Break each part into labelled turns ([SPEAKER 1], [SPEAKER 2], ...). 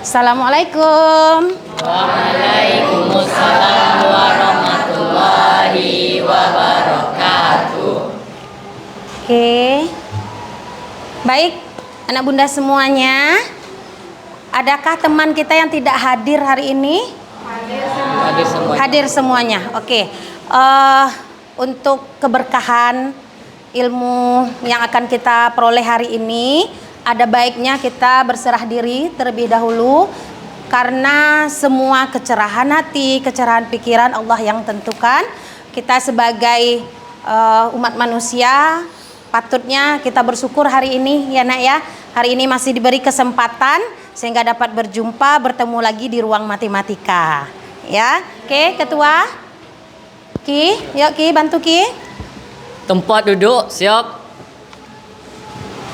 [SPEAKER 1] Assalamualaikum.
[SPEAKER 2] Waalaikumsalam warahmatullahi wabarakatuh.
[SPEAKER 1] Oke. Baik, anak bunda semuanya. Adakah teman kita yang tidak hadir hari ini? Hadir semuanya. Oke. Untuk keberkahan ilmu yang akan kita peroleh hari ini, ada baiknya kita berserah diri terlebih dahulu, karena semua kecerahan hati, kecerahan pikiran Allah yang tentukan. Kita sebagai umat manusia patutnya kita bersyukur hari ini ya nak ya. Hari ini masih diberi kesempatan sehingga dapat berjumpa, bertemu lagi di ruang matematika. Ya, oke ketua. Ki, yuk Ki, bantu Ki.
[SPEAKER 2] Tempat duduk, siap.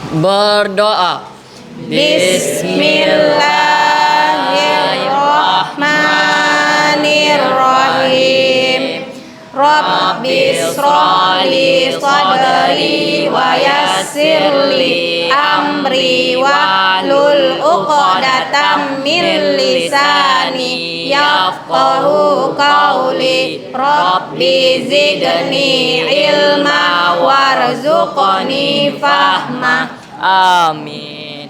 [SPEAKER 2] Berdoa.
[SPEAKER 1] Bismillahirrahmanirrahim. Rabbis shrahli sadri wa yassirli amri wahlul 'uqdatam min lisani yafqahu qawli. Rabbi zidni ilma warzuqni fahma.
[SPEAKER 2] Amin.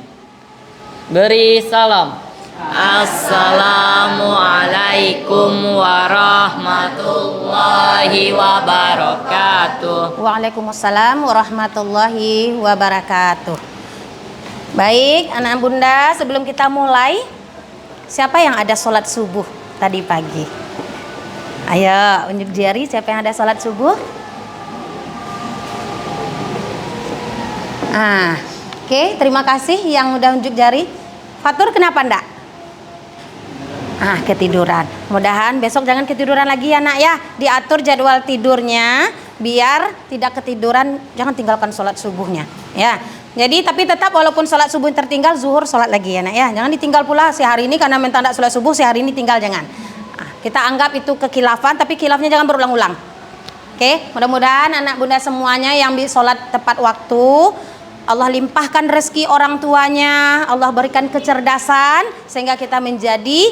[SPEAKER 2] Beri salam. Assalamualaikum warahmatullahi wabarakatuh.
[SPEAKER 1] Waalaikumsalam warahmatullahi wabarakatuh. Baik, anak bunda, sebelum kita mulai, siapa yang ada sholat subuh tadi pagi? Ayo, unjuk jari siapa yang ada sholat subuh? Oke, terima kasih yang udah unjuk jari. Fatur kenapa ndak? Ketiduran. Mudahan besok jangan ketiduran lagi ya nak ya. Diatur jadwal tidurnya biar tidak ketiduran, jangan tinggalkan sholat subuhnya ya. Jadi tapi tetap walaupun sholat subuh tertinggal, zuhur sholat lagi ya nak ya. Jangan ditinggal pula si hari ini karena minta ndak sholat subuh, si hari ini tinggal, jangan. Kita anggap itu kekhilafan, tapi khilafnya jangan berulang-ulang. Oke, mudah-mudahan anak bunda semuanya yang bisa sholat tepat waktu, Allah limpahkan rezeki orang tuanya, Allah berikan kecerdasan sehingga kita menjadi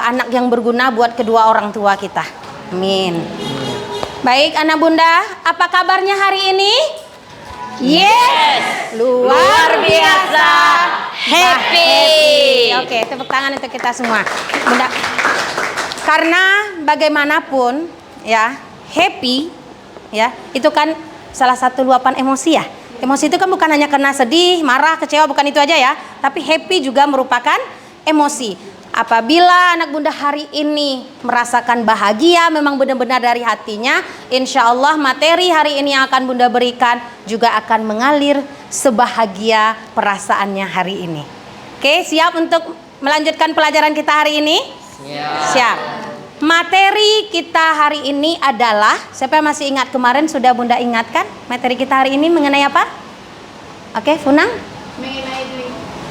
[SPEAKER 1] anak yang berguna buat kedua orang tua kita. Amin. Baik anak bunda, apa kabarnya hari ini? Yes, luar biasa happy. Oke, tepuk tangan untuk kita semua. Bunda, karena bagaimanapun ya, happy ya, itu kan salah satu luapan emosi ya. Emosi itu kan bukan hanya karena sedih, marah, kecewa, bukan itu aja ya. Tapi happy juga merupakan emosi. Apabila anak bunda hari ini merasakan bahagia, memang benar-benar dari hatinya, insya Allah materi hari ini yang akan bunda berikan juga akan mengalir sebahagia perasaannya hari ini. Oke, siap untuk melanjutkan pelajaran kita hari ini? Siap. Materi kita hari ini adalah, siapa yang masih ingat kemarin sudah bunda ingatkan materi kita hari ini mengenai apa? Oke, Funang?
[SPEAKER 3] Mengenai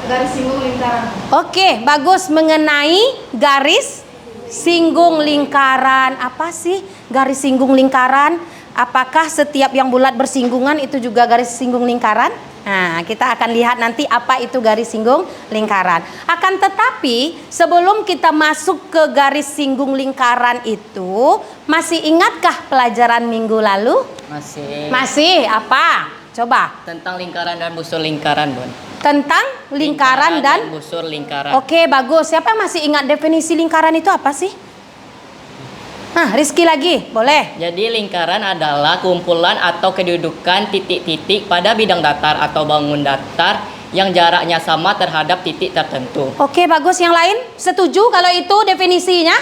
[SPEAKER 3] garis singgung lingkaran.
[SPEAKER 1] Oke, bagus, mengenai garis singgung lingkaran. Apa sih garis singgung lingkaran? Apakah setiap yang bulat bersinggungan itu juga garis singgung lingkaran? Nah, kita akan lihat nanti apa itu garis singgung lingkaran. Akan tetapi, sebelum kita masuk ke garis singgung lingkaran itu, masih ingatkah pelajaran minggu lalu?
[SPEAKER 2] Masih.
[SPEAKER 1] Masih, apa? Coba.
[SPEAKER 2] Tentang lingkaran dan busur lingkaran, Bun.
[SPEAKER 1] Tentang lingkaran dan
[SPEAKER 2] busur lingkaran.
[SPEAKER 1] Oke, bagus. Siapa yang masih ingat definisi lingkaran itu apa sih? Rizky lagi, boleh.
[SPEAKER 2] Jadi lingkaran adalah kumpulan atau kedudukan titik-titik pada bidang datar atau bangun datar yang jaraknya sama terhadap titik tertentu.
[SPEAKER 1] Oke, bagus. Yang lain setuju kalau itu definisinya?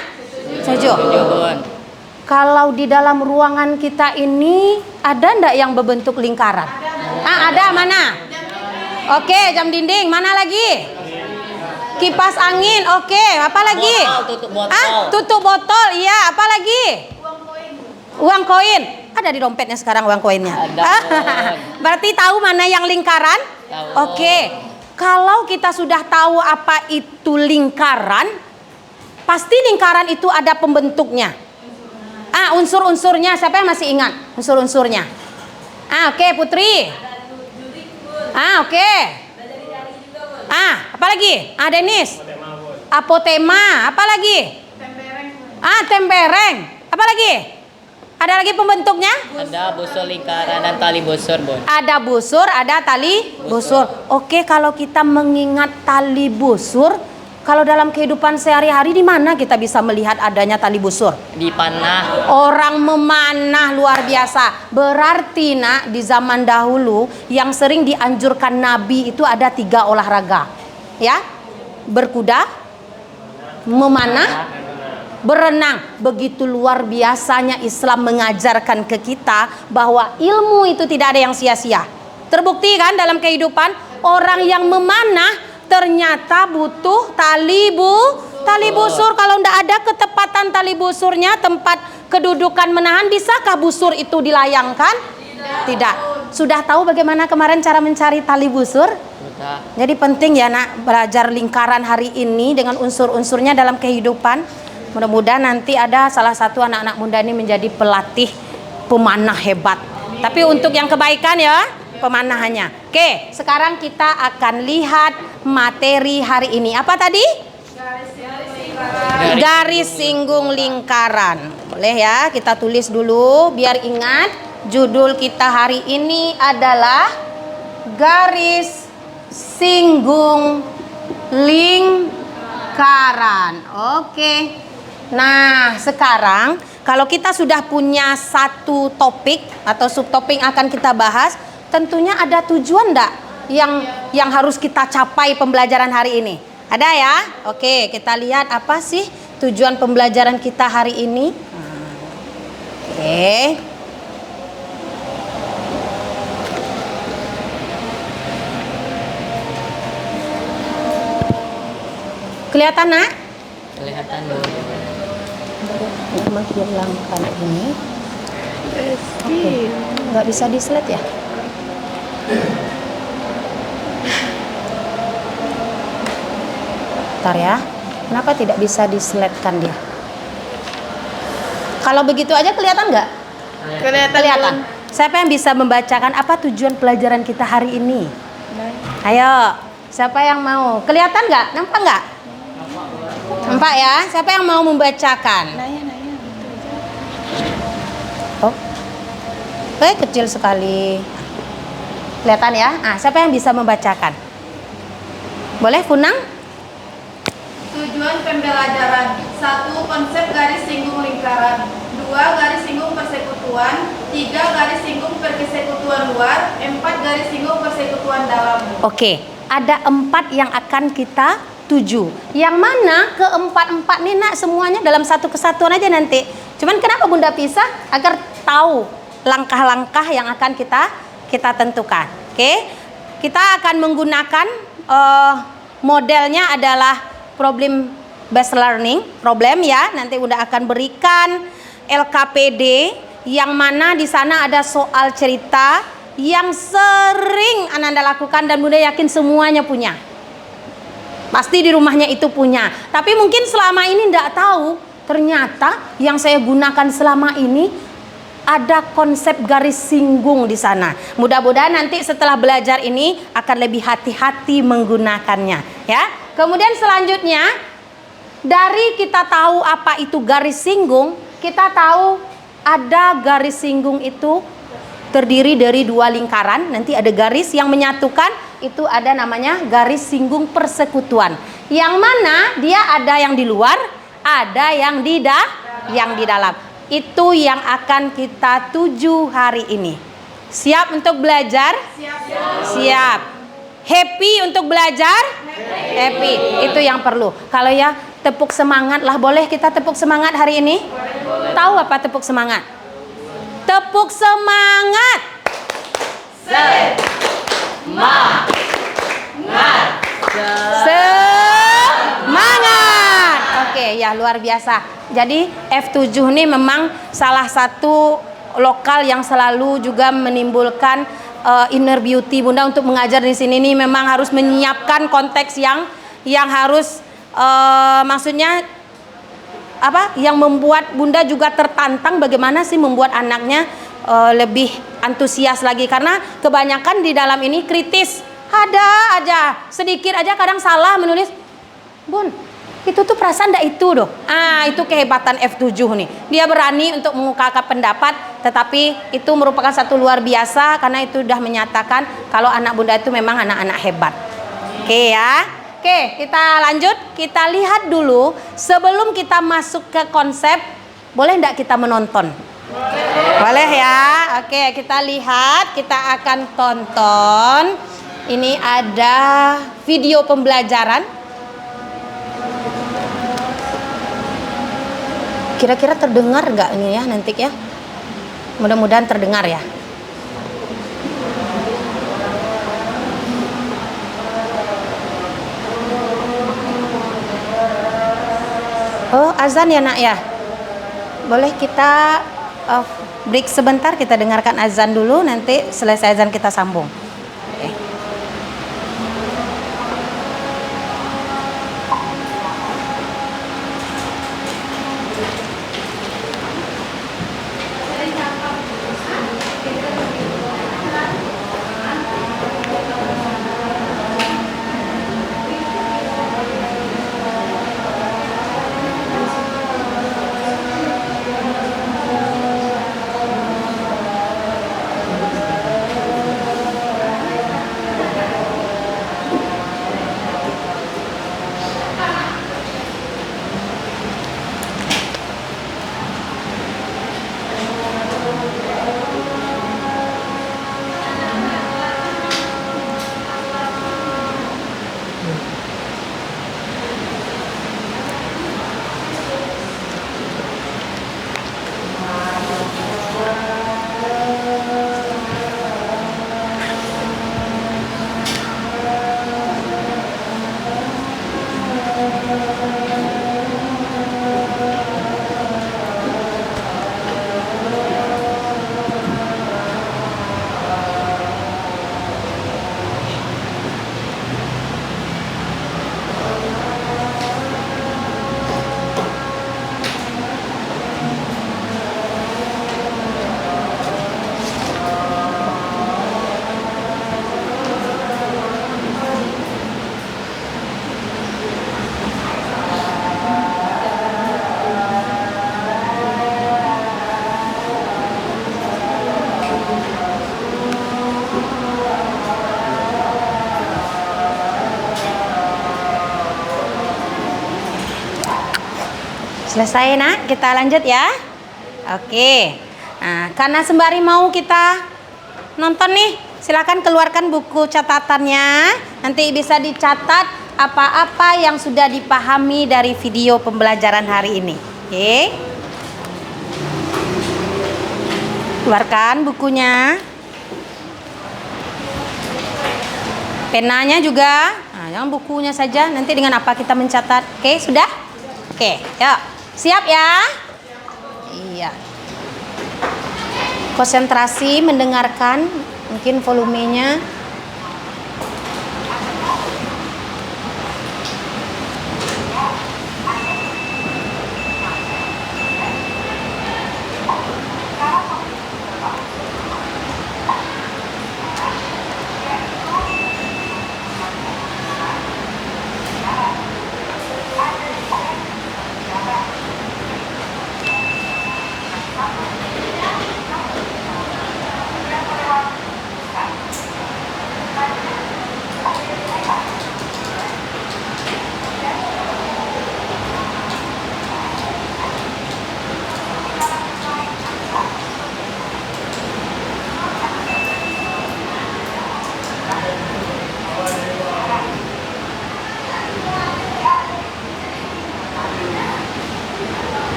[SPEAKER 1] Setuju.
[SPEAKER 2] Bun.
[SPEAKER 1] Kalau di dalam ruangan kita ini ada ndak yang berbentuk lingkaran? Ada. Mana? Oke, jam dinding. Mana lagi? Kipas angin. Oke, apa lagi?
[SPEAKER 2] Tutup botol.
[SPEAKER 1] Tutup botol. Iya, apa lagi? Uang koin. Ada di dompetnya sekarang uang koinnya.
[SPEAKER 2] Ada.
[SPEAKER 1] Berarti tahu mana yang lingkaran?
[SPEAKER 2] Tahu.
[SPEAKER 1] Oke. Kalau kita sudah tahu apa itu lingkaran, pasti lingkaran itu ada pembentuknya. Unsur-unsurnya. Siapa yang masih ingat unsur-unsurnya? Oke, Putri. Oke. Apa lagi? Denis. apotema, apa lagi?
[SPEAKER 3] Tembereng.
[SPEAKER 1] Tembereng. Apa lagi? Ada lagi pembentuknya?
[SPEAKER 2] Ada busur lingkaran dan tali busur, Bun.
[SPEAKER 1] Ada busur, ada tali busur. Oke, kalau kita mengingat tali busur, kalau dalam kehidupan sehari-hari di mana kita bisa melihat adanya tali busur?
[SPEAKER 2] Di panah.
[SPEAKER 1] Orang memanah luar biasa. Berarti nak, di zaman dahulu yang sering dianjurkan Nabi itu ada 3 olahraga. Ya, berkuda, memanah, berenang. Begitu luar biasanya Islam mengajarkan ke kita bahwa ilmu itu tidak ada yang sia-sia. Terbukti kan dalam kehidupan, orang yang memanah ternyata butuh tali busur. Kalau tidak ada ketepatan tali busurnya, tempat kedudukan menahan, bisakah busur itu dilayangkan? Tidak. Sudah tahu bagaimana kemarin cara mencari tali busur?
[SPEAKER 2] Sudah.
[SPEAKER 1] Jadi penting ya nak, belajar lingkaran hari ini dengan unsur-unsurnya dalam kehidupan. Mudah-mudahan nanti ada salah satu anak-anak muda ini menjadi pelatih pemanah hebat. Tapi untuk yang kebaikan ya, pemanahannya. Oke, sekarang kita akan lihat materi hari ini. Apa tadi? Garis singgung lingkaran. Boleh ya, kita tulis dulu biar ingat. Judul kita hari ini adalah garis singgung lingkaran. Oke. Nah, sekarang kalau kita sudah punya satu topik atau subtopik yang akan kita bahas, tentunya ada tujuan enggak yang harus kita capai pembelajaran hari ini? Ada ya? Oke, kita lihat apa sih tujuan pembelajaran kita hari ini. Oke. Kelihatan nak?
[SPEAKER 2] Kelihatan, Bun.
[SPEAKER 1] Menghilangkan ini. Oke. Nggak bisa di slide ya? Bentar ya. Kenapa tidak bisa di slide kan dia? Kalau begitu aja kelihatan nggak? Kelihatan. Siapa yang bisa membacakan apa tujuan pelajaran kita hari ini? Ayo, siapa yang mau? Kelihatan nggak? Nampak nggak? Nampak ya? Siapa yang mau membacakan? Oh, kecil sekali. Kelihatan ya? Siapa yang bisa membacakan? Boleh, Funang?
[SPEAKER 3] Tujuan pembelajaran: 1. Konsep garis singgung lingkaran. 2. Garis singgung persekutuan. 3. Garis singgung persekutuan luar. 4. Garis singgung persekutuan dalam.
[SPEAKER 1] Oke, ada 4 yang akan kita tuju. Yang mana keempat-empat nih nak, semuanya dalam satu kesatuan aja nanti. Cuman kenapa Bunda pisah? Agar tahu langkah-langkah yang akan kita tentukan. Oke, kita akan menggunakan modelnya adalah problem based learning, problem ya. Nanti Bunda akan berikan LKPD yang mana di sana ada soal cerita yang sering Ananda lakukan dan Bunda yakin semuanya punya. Pasti di rumahnya itu punya. Tapi mungkin selama ini tidak tahu, ternyata yang saya gunakan selama ini ada konsep garis singgung di sana. Mudah-mudahan nanti setelah belajar ini akan lebih hati-hati menggunakannya, ya. Kemudian selanjutnya, dari kita tahu apa itu garis singgung, kita tahu ada garis singgung itu terdiri dari 2 lingkaran. Nanti ada garis yang menyatukan, itu ada namanya garis singgung persekutuan. Yang mana dia ada yang di luar, ada yang di dalam. Itu yang akan kita tuju hari ini. Siap untuk belajar? Siap. Happy untuk belajar? Happy. Itu yang perlu. Kalau ya tepuk semangat lah, boleh kita tepuk semangat hari ini? Tahu apa tepuk semangat? Tepuk semangat. Semangat. Oke, ya luar biasa. Jadi F7 ini memang salah satu lokal yang selalu juga menimbulkan inner beauty Bunda untuk mengajar di sini. Ini memang harus menyiapkan konteks yang harus maksudnya apa? Yang membuat Bunda juga tertantang bagaimana sih membuat anaknya lebih antusias lagi, karena kebanyakan di dalam ini kritis. Ada aja sedikit aja kadang salah menulis. Bun, Itu tuh perasaan ndak itu doh. Itu kehebatan F7 nih. Dia berani untuk mengungkapkan pendapat, tetapi itu merupakan satu luar biasa karena itu sudah menyatakan kalau anak bunda itu memang anak-anak hebat. Oke ya. Oke, kita lanjut. Kita lihat dulu sebelum kita masuk ke konsep, boleh ndak kita menonton? Boleh ya. Oke, kita lihat, kita akan tonton. Ini ada video pembelajaran. Kira-kira terdengar nggak ini ya nanti ya? Mudah-mudahan terdengar ya. Oh, azan ya nak ya? Boleh kita break sebentar, kita dengarkan azan dulu, nanti selesai azan kita sambung. Oke. Selesai nak, kita lanjut ya. Oke. Nah, karena sembari mau kita nonton nih, silakan keluarkan buku catatannya. Nanti bisa dicatat apa-apa yang sudah dipahami dari video pembelajaran hari ini. Oke. Keluarkan bukunya. Penanya juga. Nah, jangan bukunya saja. Nanti dengan apa kita mencatat. Oke, sudah? Oke, yuk. Siap ya? Iya. Konsentrasi mendengarkan, mungkin volumenya.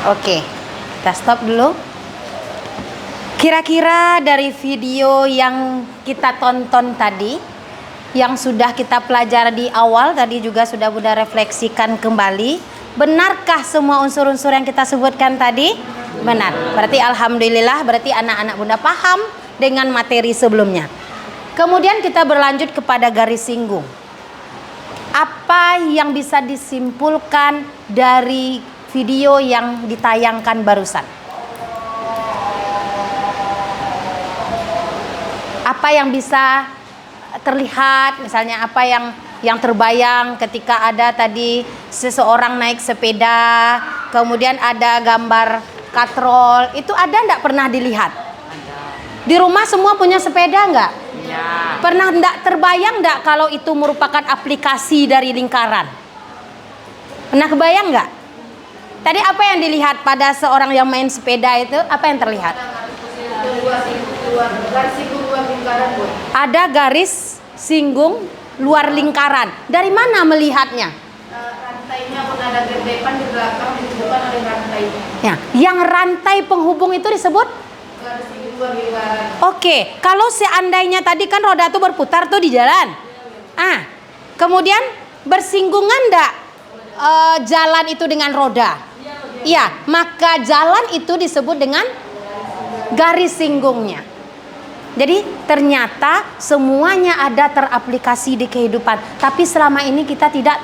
[SPEAKER 1] Oke, kita stop dulu. Kira-kira dari video yang kita tonton tadi, yang sudah kita pelajari di awal tadi juga sudah Bunda refleksikan kembali, benarkah semua unsur-unsur yang kita sebutkan tadi? Benar. Berarti alhamdulillah, berarti anak-anak Bunda paham dengan materi sebelumnya. Kemudian kita berlanjut kepada garis singgung. Apa yang bisa disimpulkan dari video yang ditayangkan barusan? Apa yang bisa terlihat, misalnya apa yang terbayang ketika ada tadi seseorang naik sepeda, kemudian ada gambar katrol, itu ada enggak pernah dilihat? Di rumah semua punya sepeda enggak?
[SPEAKER 2] Ya.
[SPEAKER 1] Pernah enggak terbayang enggak kalau itu merupakan aplikasi dari lingkaran? Pernah kebayang enggak? Tadi apa yang dilihat pada seorang yang main sepeda itu? Apa yang terlihat?
[SPEAKER 3] Garis singgung luar lingkaran, Bu.
[SPEAKER 1] Ada garis singgung luar lingkaran. Dari mana melihatnya?
[SPEAKER 3] Rantainya pun ada gerdepan di belakang, di depan ada rantainya.
[SPEAKER 1] Ya, yang rantai penghubung itu disebut?
[SPEAKER 3] Garis singgung luar lingkaran.
[SPEAKER 1] Oke, kalau seandainya tadi kan roda itu berputar tuh di jalan. Kemudian bersinggungan enggak jalan itu dengan roda? Iya, maka jalan itu disebut dengan garis singgungnya. Jadi ternyata semuanya ada teraplikasi di kehidupan. Tapi selama ini kita tidak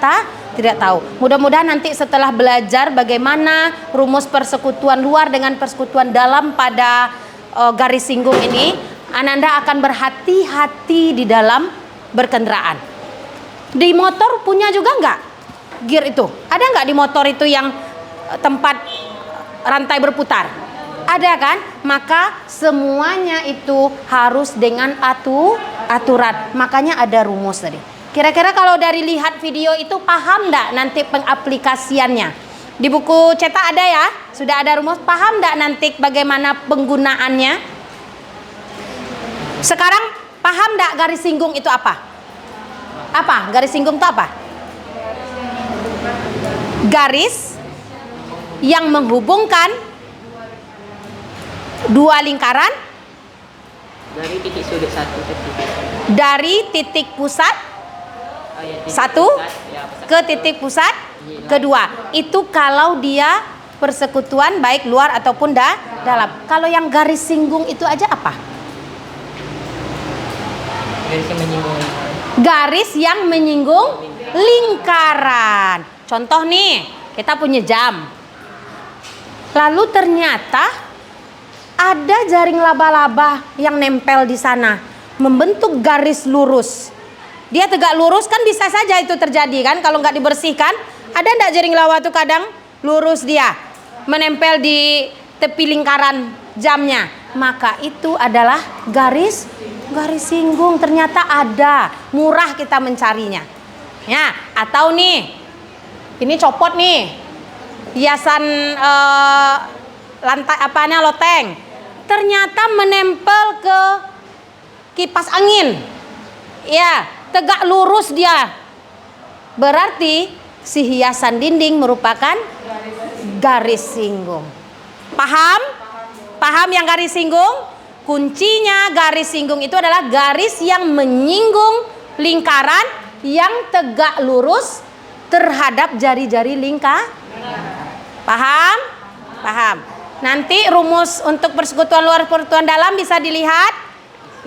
[SPEAKER 1] tahu. Mudah-mudahan nanti setelah belajar bagaimana rumus persekutuan luar dengan persekutuan dalam pada garis singgung ini, Ananda akan berhati-hati di dalam berkendaraan. Di motor punya juga nggak gear itu? Ada nggak di motor itu yang tempat rantai berputar? Ada kan? Maka semuanya itu harus dengan aturan. Makanya ada rumus tadi. Kira-kira kalau dari lihat video itu paham nggak nanti pengaplikasiannya? Di buku cetak ada ya? Sudah ada rumus. Paham nggak nanti bagaimana penggunaannya? Sekarang paham nggak garis singgung itu apa? Apa? Garis singgung itu apa? Garis yang menghubungkan dua lingkaran
[SPEAKER 2] dari titik sudut satu ke titik
[SPEAKER 1] dari titik pusat satu ke titik pusat kedua. Itu kalau dia persekutuan baik luar ataupun dalam. Kalau yang garis singgung itu aja apa? Garis yang menyinggung lingkaran. Contoh nih, kita punya jam. Lalu ternyata ada jaring laba-laba yang nempel di sana, membentuk garis lurus. Dia tegak lurus kan bisa saja itu terjadi kan kalau nggak dibersihkan. Ada nggak jaring laba tuh kadang lurus dia menempel di tepi lingkaran jamnya. Maka itu adalah garis singgung. Ternyata ada, murah kita mencarinya. Ya, atau nih, ini copot nih, hiasan lantai apanya loteng. Ternyata menempel ke kipas angin. Ya, tegak lurus dia. Berarti si hiasan dinding merupakan garis singgung. Paham? Paham yang garis singgung? Kuncinya garis singgung itu adalah garis yang menyinggung lingkaran yang tegak lurus terhadap jari-jari lingkar. Paham? Paham. Nanti rumus untuk persekutuan luar persekutuan dalam bisa dilihat.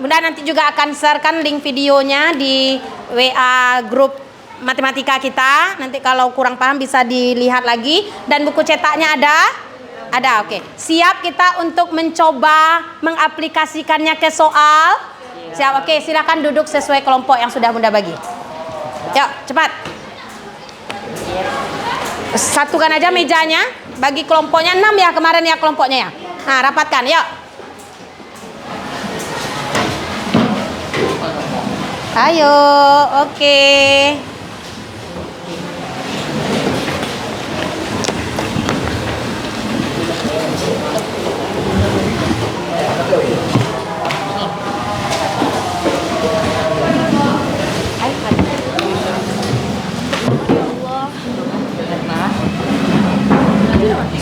[SPEAKER 1] Bunda nanti juga akan sharekan link videonya di WA grup matematika kita. Nanti kalau kurang paham bisa dilihat lagi. Dan buku cetaknya ada? Ada, oke. Siap kita untuk mencoba mengaplikasikannya ke soal? Siap, oke. Silakan duduk sesuai kelompok yang sudah Bunda bagi. Yuk, cepat. Satukan aja mejanya. Bagi kelompoknya 6 ya kemarin ya kelompoknya ya. Nah, rapatkan, yuk. Ayo, oke.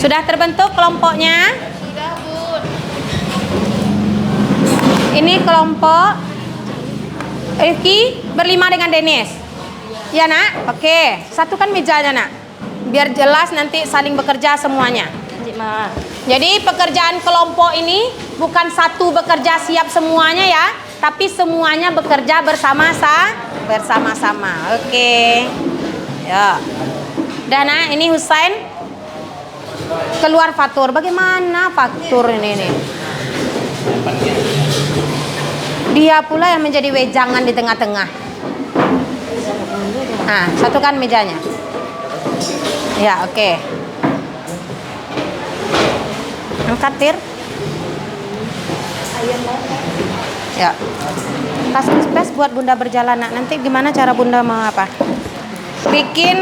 [SPEAKER 1] Sudah terbentuk kelompoknya?
[SPEAKER 3] Sudah, Bun.
[SPEAKER 1] Ini kelompok Rifki berlima dengan Dennis. Ya nak? Oke. Satukan mejanya nak. Biar jelas nanti saling bekerja semuanya. Jadi pekerjaan kelompok ini bukan satu bekerja siap semuanya ya. Tapi semuanya bekerja bersama-sama. Oke. Ya. Dan nah, ini Husain keluar faktur. Bagaimana faktur ini nih? Dia pula yang menjadi wejangan di tengah-tengah. Nah, satukan mejanya. Ya, oke. Angkat tir. Ya. Kasih space buat Bunda berjalan. Nanti gimana cara Bunda mau apa? Bikin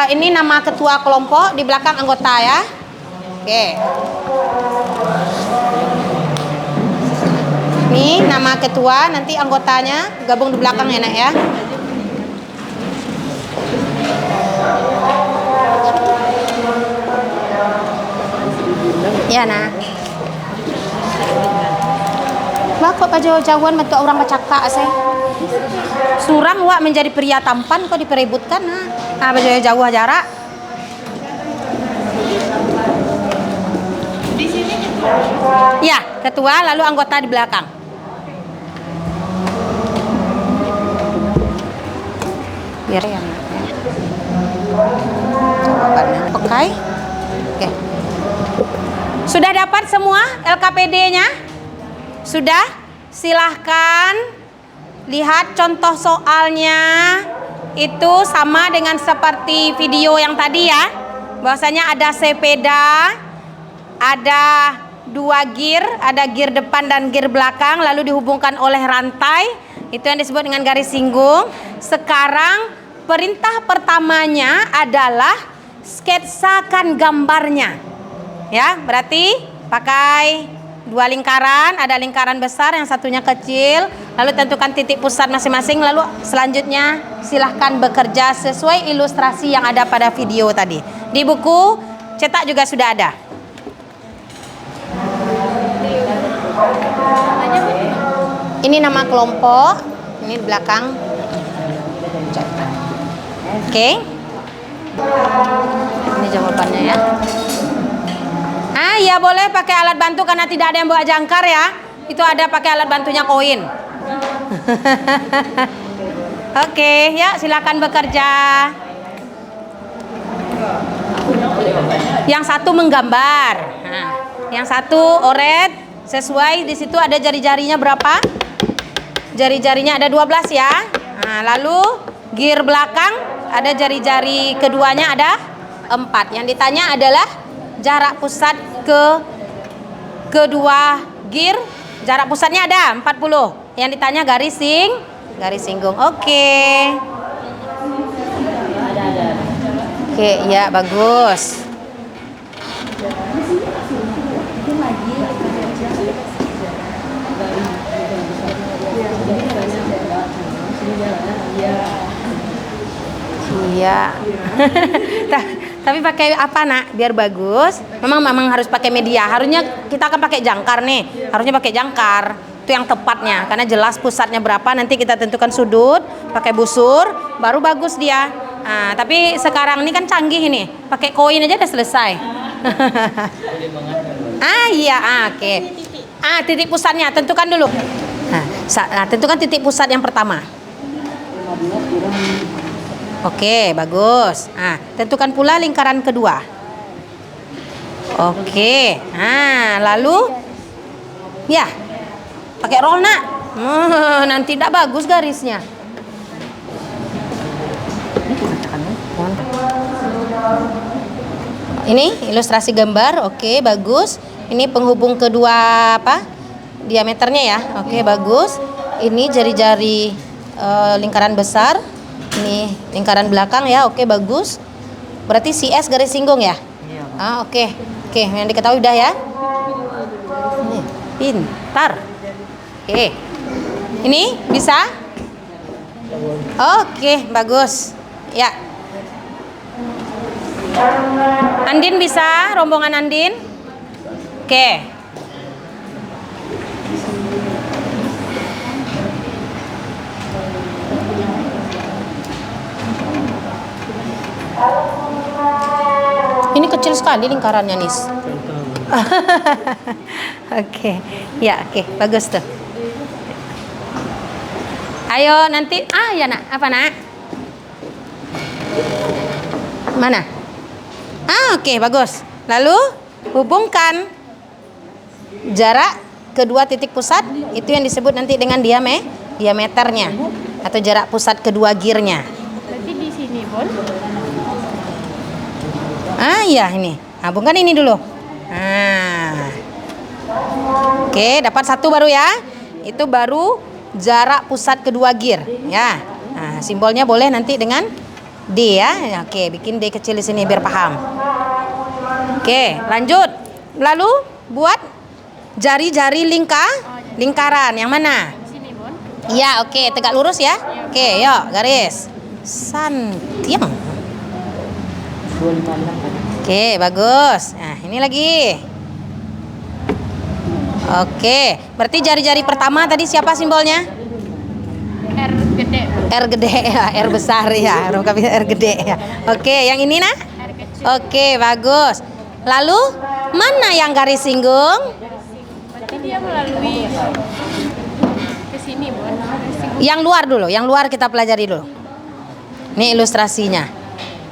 [SPEAKER 1] ini nama ketua kelompok, di belakang anggota ya. Oke. Ini nama ketua, nanti anggotanya gabung di belakang ya nak ya. Ya nak. Wah kok jauh-jauhan bentuk orang bercakap sih. Surang wak menjadi pria tampan kok diperebutkan nah. Ah jauh jarak. Ya, ketua lalu anggota di belakang. Biar yang oke. Oke. Sudah dapat semua LKPD-nya? Sudah? Silahkan lihat contoh soalnya. Itu sama dengan seperti video yang tadi ya. Bahwasanya ada sepeda, ada 2 gear, ada gear depan dan gear belakang, lalu dihubungkan oleh rantai. Itu yang disebut dengan garis singgung. Sekarang perintah pertamanya adalah sketsakan gambarnya. Ya, berarti pakai 2 lingkaran, ada lingkaran besar, yang satunya kecil, lalu tentukan titik pusat masing-masing, lalu selanjutnya silahkan bekerja sesuai ilustrasi yang ada pada video tadi. Di buku cetak juga sudah ada. Ini nama kelompok, ini di belakang. Oke. Ini jawabannya ya. Ya boleh pakai alat bantu karena tidak ada yang bawa jangkar ya. Itu ada pakai alat bantunya koin. Oke, ya silakan bekerja. Yang satu menggambar. Nah, yang satu oret sesuai di situ ada jari-jarinya berapa? Jari-jarinya ada 12 ya. Nah, lalu gear belakang ada jari-jari keduanya ada 4. Yang ditanya adalah jarak pusat ke kedua gear, jarak pusatnya ada 40. Yang ditanya garis singgung. Oke. Oke, ya bagus. Iya. Tapi pakai apa nak? Biar bagus. Memang harus pakai media. Harusnya kita akan pakai jangkar nih. Harusnya pakai jangkar. Itu yang tepatnya. Karena jelas pusatnya berapa. Nanti kita tentukan sudut. Pakai busur. Baru bagus dia. Nah, tapi sekarang ini kan canggih ini. Pakai koin aja udah selesai. Iya. Oke. Titik pusatnya. Tentukan dulu. Tentukan titik pusat yang pertama. Oke, bagus. Tentukan pula lingkaran kedua. Oke. Lalu ya, pakai roll nak. Nanti tidak bagus garisnya. Ini ilustrasi gambar. Oke, bagus. Ini penghubung kedua diameternya ya. Oke, bagus. Ini jari-jari lingkaran besar. Ini lingkaran belakang ya. Oke, bagus. Berarti CS garis singgung ya? Iya. Oke, yang diketahui udah ya. Pintar. Oke. Ini bisa? Oke, bagus. Ya. Andin bisa? Rombongan Andin? Oke. Ini kecil sekali lingkarannya, Nis. Oke. Ya, oke. Bagus tuh. Ayo nanti. Ya nak. Apa nak? Mana? Oke, bagus. Lalu hubungkan jarak kedua titik pusat. Itu yang disebut nanti dengan diameternya. Atau jarak pusat kedua gearnya.
[SPEAKER 3] Berarti di sini, Bon.
[SPEAKER 1] Iya ini. Hubungkan ini dulu. Oke, dapat satu baru ya. Itu baru jarak pusat kedua gear ya. Simbolnya boleh nanti dengan D ya. Oke, bikin D kecil di sini biar paham. Oke, lanjut. Lalu buat jari-jari lingkaran yang mana?
[SPEAKER 3] Sini, Bon.
[SPEAKER 1] Iya, oke, tegak lurus ya. Oke, yuk, garis. Santiang. Oke, bagus. Nah, ini lagi. Oke, berarti jari-jari pertama tadi siapa simbolnya?
[SPEAKER 3] R gede.
[SPEAKER 1] R gede ya, R besar ya, R gede ya. Oke, yang ini nah?
[SPEAKER 3] R kecil.
[SPEAKER 1] Oke, bagus. Lalu Mana yang garis singgung?
[SPEAKER 3] Berarti dia melalui ke sini, Bu.
[SPEAKER 1] Yang luar dulu, yang luar kita pelajari dulu. Ini ilustrasinya.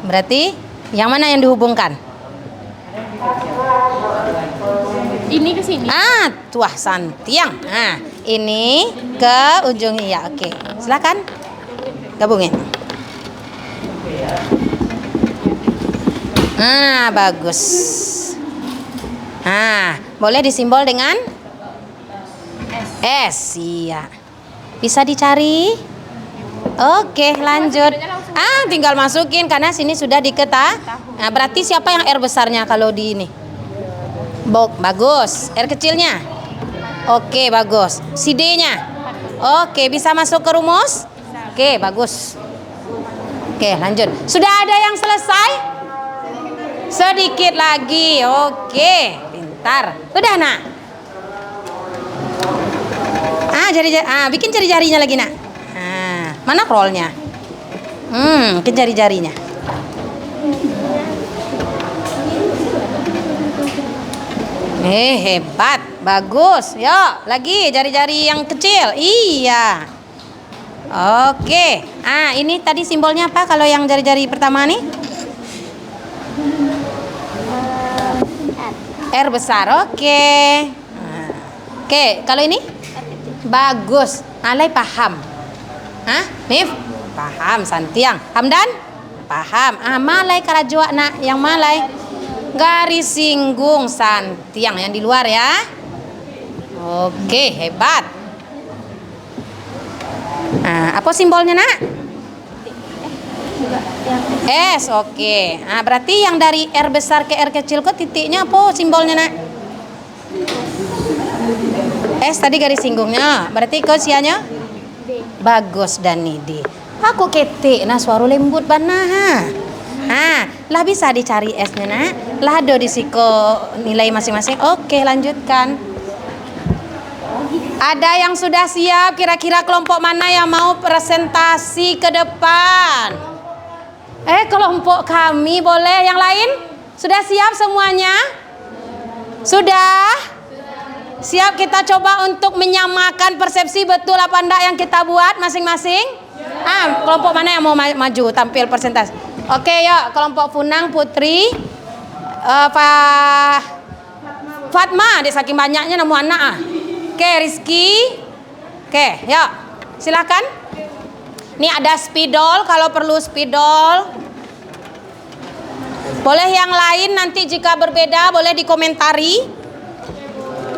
[SPEAKER 1] Berarti yang mana yang dihubungkan?
[SPEAKER 3] Ini ke sini.
[SPEAKER 1] Tuah Santiang. Nah, ini ke ujung iya. Oke, silakan gabungin. Bagus. Boleh disimbol dengan S. Iya. Bisa dicari? Oke, lanjut. Tinggal masukin karena sini sudah diketahui. Nah, berarti siapa yang R besarnya kalau di ini? Bagus. R kecilnya? Oke, bagus. Si D-nya? Oke, bisa masuk ke rumus? Oke, bagus. Oke, lanjut. Sudah ada yang selesai? Sedikit lagi. Oke, pintar. Udah, Nak? Bikin jari-jarinya lagi, Nak. Mana rollnya? Bikin jari-jarinya. Hebat, bagus. Yuk, lagi jari-jari yang kecil. Iya. Oke. Ini tadi simbolnya apa kalau yang jari-jari pertama nih? R besar. Oke. Oke, kalau ini? Bagus. Alay paham. Nif? Paham, Santiang. Hamdan? Paham. Malay karajua nak, yang malay garis singgung Santiang yang di luar ya. Oke, hebat. Apa simbolnya, Nak? S. Oke. Berarti yang dari R besar ke R kecil ke titiknya apa simbolnya, Nak? S tadi garis singgungnya. Berarti ke sianya? Bagus dan D. Aku ketik nah suara lembut bana. Lah bisa dicari S-nya, Nak. Lah ada di siko nilai masing-masing. Oke, lanjutkan. Ada yang sudah siap? Kira-kira kelompok mana yang mau presentasi ke depan? Kelompok kami boleh. Yang lain? Sudah siap semuanya? Sudah? Siap kita coba untuk menyamakan persepsi betul apa enggak yang kita buat masing-masing? Kelompok mana yang mau maju tampil presentasi? Oke, yuk kelompok Funang, Putri, Fatma, dia saking banyaknya nemu anak. Oke, Rizky. Oke, yuk silakan. Ini ada spidol, kalau perlu spidol. Boleh yang lain nanti jika berbeda boleh dikomentari.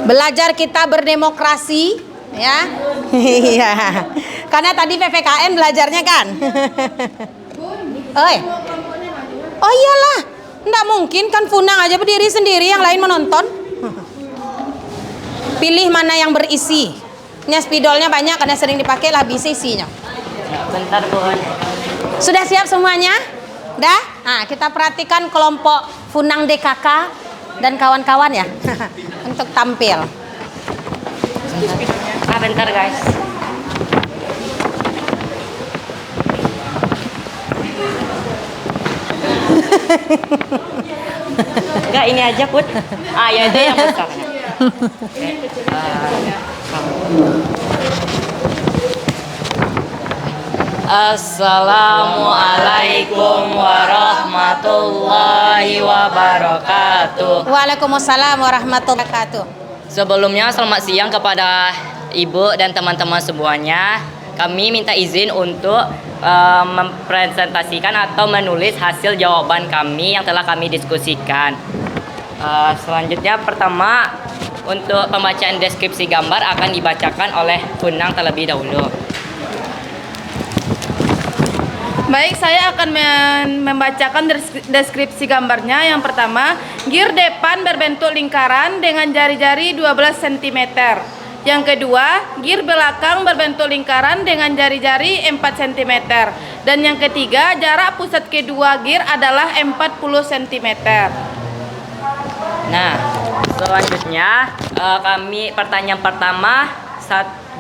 [SPEAKER 1] Belajar kita berdemokrasi, ya. Iya. Karena tadi PPKN belajarnya kan. Oh iyalah, nggak mungkin kan Funang aja berdiri sendiri, yang lain menonton. Pilih mana yang berisi. Ini spidolnya banyak karena sering dipakai lah bisa isinya.
[SPEAKER 2] Bentar, Bun.
[SPEAKER 1] Sudah siap semuanya? Dah? Kita perhatikan kelompok Funang DKK dan kawan-kawan ya. Untuk tampil.
[SPEAKER 2] Bentar guys. Enggak, ini aja Put. Ya itu yang besarnya. Assalamualaikum warahmatullahi wabarakatuh.
[SPEAKER 1] Waalaikumsalam warahmatullahi wabarakatuh.
[SPEAKER 2] Sebelumnya selamat siang kepada Ibu dan teman-teman semuanya. Kami minta izin untuk mempresentasikan atau menulis hasil jawaban kami yang telah kami diskusikan. Selanjutnya pertama untuk pembacaan deskripsi gambar akan dibacakan oleh Funang terlebih dahulu.
[SPEAKER 3] Baik, saya akan membacakan deskripsi gambarnya. Yang pertama, gear depan berbentuk lingkaran dengan jari-jari 12 cm. Yang kedua, gear belakang berbentuk lingkaran dengan jari-jari 4 cm. Dan yang ketiga, jarak pusat kedua gear adalah 40 cm.
[SPEAKER 2] Nah, selanjutnya pertanyaan pertama,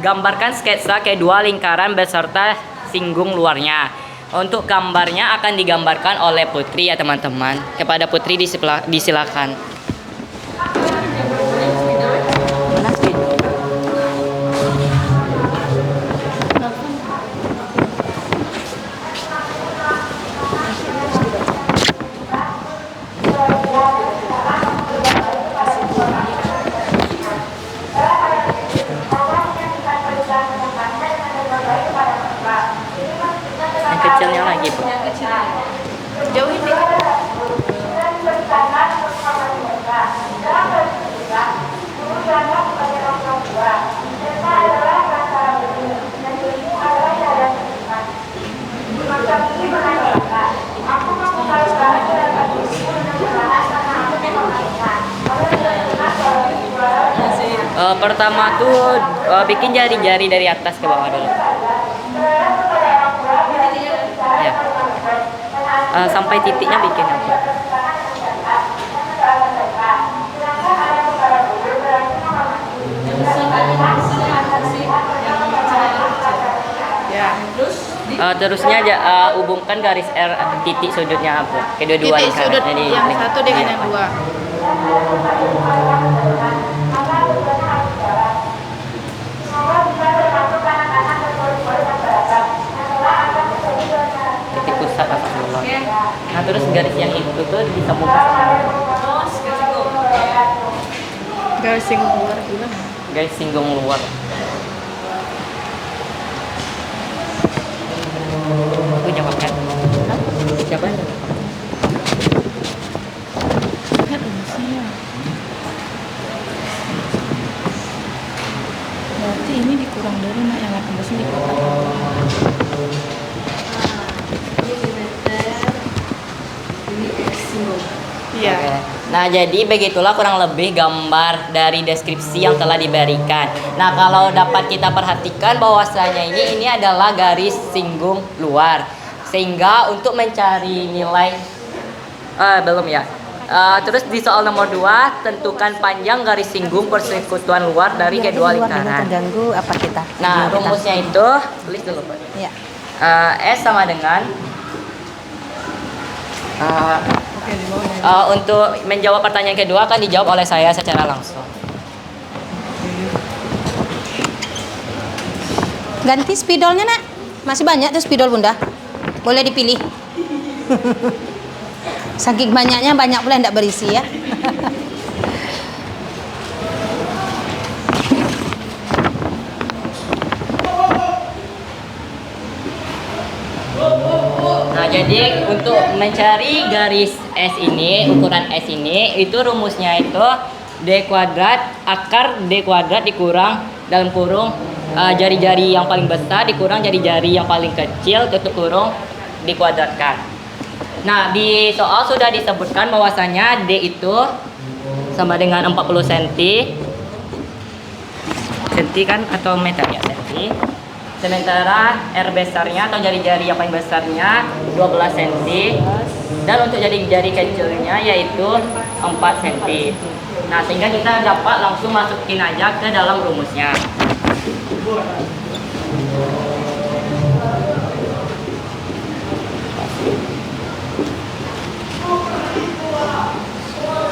[SPEAKER 2] gambarkan sketsa kedua lingkaran beserta singgung luarnya. Untuk gambarnya akan digambarkan oleh Putri ya teman-teman. Kepada Putri disilakan. Pertama tuh bikin jari-jari dari atas ke bawah dulu. Ya. Sampai titiknya bikin apa?
[SPEAKER 3] Ya.
[SPEAKER 2] Terusnya hubungkan garis R titik sudutnya apa? Kedua-dua
[SPEAKER 3] Titik sudut
[SPEAKER 2] lingkaran.
[SPEAKER 3] yang satu dengan yang dua.
[SPEAKER 2] Titik pusat asal keluar. Nah terus garis yang itu tuh disambungkan sama
[SPEAKER 3] Garis singgung luar gimana?
[SPEAKER 2] garis singgung luar. Aku jawab kan? Siapa yang jawab?
[SPEAKER 3] Kan rumusnya. Berarti ini dikurang dari yang 18 ini dikotak. Iya.
[SPEAKER 2] Oke. Nah, jadi begitulah kurang lebih gambar dari deskripsi yang telah diberikan. Nah, kalau dapat kita perhatikan bahwasanya ini adalah garis singgung luar. Sehingga untuk mencari nilai belum ya. Terus di soal nomor 2, tentukan panjang garis singgung persekutuan luar dari kedua lingkaran.
[SPEAKER 1] Terganggu apa kita?
[SPEAKER 2] Nah, rumusnya itu tulis dulu, Pak.
[SPEAKER 1] Ya.
[SPEAKER 2] S sama dengan
[SPEAKER 3] Oke, di bawah.
[SPEAKER 2] untuk menjawab pertanyaan kedua akan dijawab oleh saya secara langsung.
[SPEAKER 1] Ganti spidolnya, Nak. Masih banyak tuh spidol Bunda. Boleh dipilih. Saking banyaknya, banyak pula yang tidak berisi ya.
[SPEAKER 2] Nah, jadi untuk mencari garis S ini, ukuran S ini, itu rumusnya itu D kuadrat akar D kuadrat dikurang dalam kurung jari-jari yang paling besar dikurang jari-jari yang paling kecil tutup kurung dikuadratkan. Nah, di soal sudah disebutkan bahwasanya D itu sama dengan 40 cm. Cm kan atau meter ya, cm. Sementara R besarnya atau jari-jari yang paling besarnya 12 cm dan untuk jari-jari kecilnya yaitu 4 cm. Nah, sehingga kita dapat langsung masukin aja ke dalam rumusnya.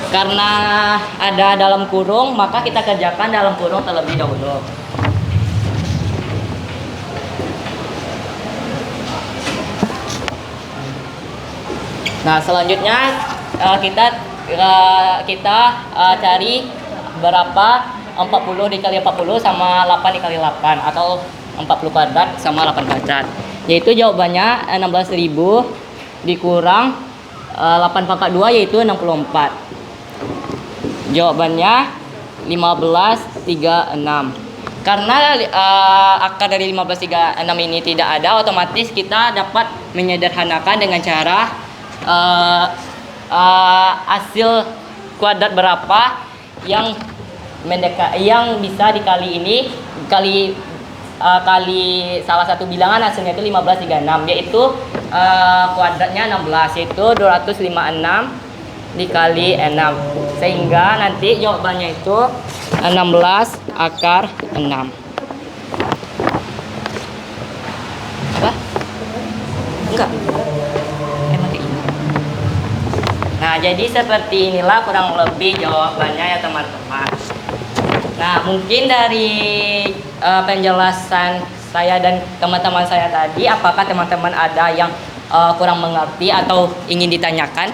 [SPEAKER 2] Karena ada dalam kurung, maka kita kerjakan dalam kurung terlebih dahulu. Nah, selanjutnya kita cari berapa 40 dikali 40 sama 8 dikali 8 atau 40 kuadrat sama 8 kuadrat. Yaitu jawabannya 16.000 dikurang 8 pangkat 2 yaitu 64. Jawabannya 1536. Karena akar dari 1536 ini tidak ada, otomatis kita dapat menyederhanakan dengan cara hasil kuadrat berapa yang yang bisa dikali ini kali salah satu bilangan, hasilnya itu 1536, yaitu kuadratnya 16 yaitu 256 dikali 6, sehingga nanti jawabannya itu 16 akar 6. Apa? Enggak. Emang kayak ini. Nah, jadi seperti inilah kurang lebih jawabannya ya teman-teman. Nah, mungkin dari penjelasan saya dan teman-teman saya tadi, apakah teman-teman ada yang kurang mengerti atau ingin ditanyakan?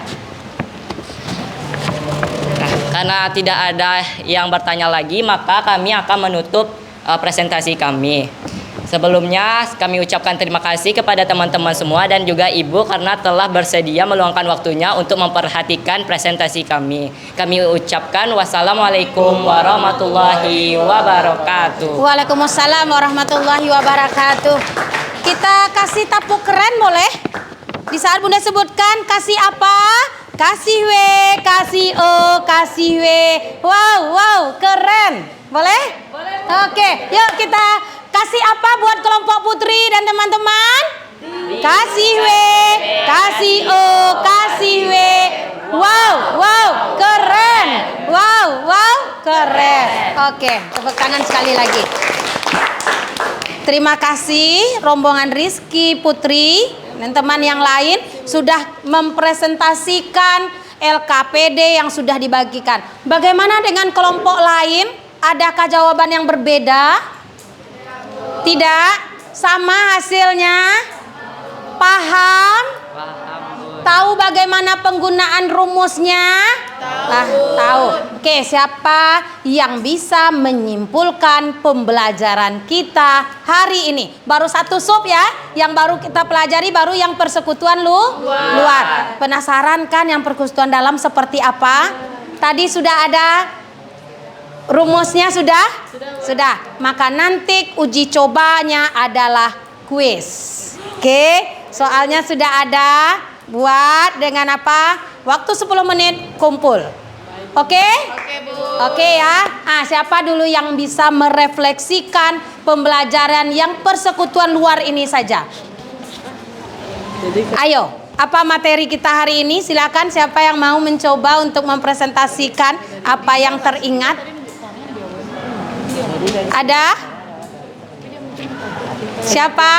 [SPEAKER 2] Nah, karena tidak ada yang bertanya lagi, maka kami akan menutup presentasi kami. Sebelumnya kami ucapkan terima kasih kepada teman-teman semua dan juga Ibu karena telah bersedia meluangkan waktunya untuk memperhatikan presentasi kami. Kami ucapkan wassalamualaikum warahmatullahi wabarakatuh.
[SPEAKER 1] Waalaikumsalam warahmatullahi wabarakatuh. Kita kasih tepuk keren boleh? Di saat Bunda sebutkan kasih apa? Kasih W, kasih O, kasih W. Wow, keren. Boleh? Boleh. Oke, yuk kita kasih apa buat kelompok putri dan teman-teman? Kasih W, kasih O, kasih W. Wow, keren. Wow, keren. Oke, tepuk tangan sekali lagi. Terima kasih rombongan Rizky, Putri, dan teman yang lain sudah mempresentasikan LKPD yang sudah dibagikan. Bagaimana dengan kelompok lain? Adakah jawaban yang berbeda? Tidak? Sama hasilnya? Paham? Tahu bagaimana penggunaan rumusnya? Tahu. Oke, siapa yang bisa menyimpulkan pembelajaran kita hari ini? Baru satu sub ya, yang baru kita pelajari baru yang persekutuan luar. Penasaran kan yang persekutuan dalam seperti apa? Tadi sudah ada rumusnya sudah. Maka nanti uji cobanya adalah kuis. Oke, soalnya sudah ada. Buat dengan apa? Waktu 10 menit kumpul. Oke?
[SPEAKER 3] Oke, Bu.
[SPEAKER 1] Oke ya. Siapa dulu yang bisa merefleksikan pembelajaran yang persekutuan luar ini saja? Ayo, apa materi kita hari ini? Silakan siapa yang mau mencoba untuk mempresentasikan apa yang teringat? Ada? Siapa?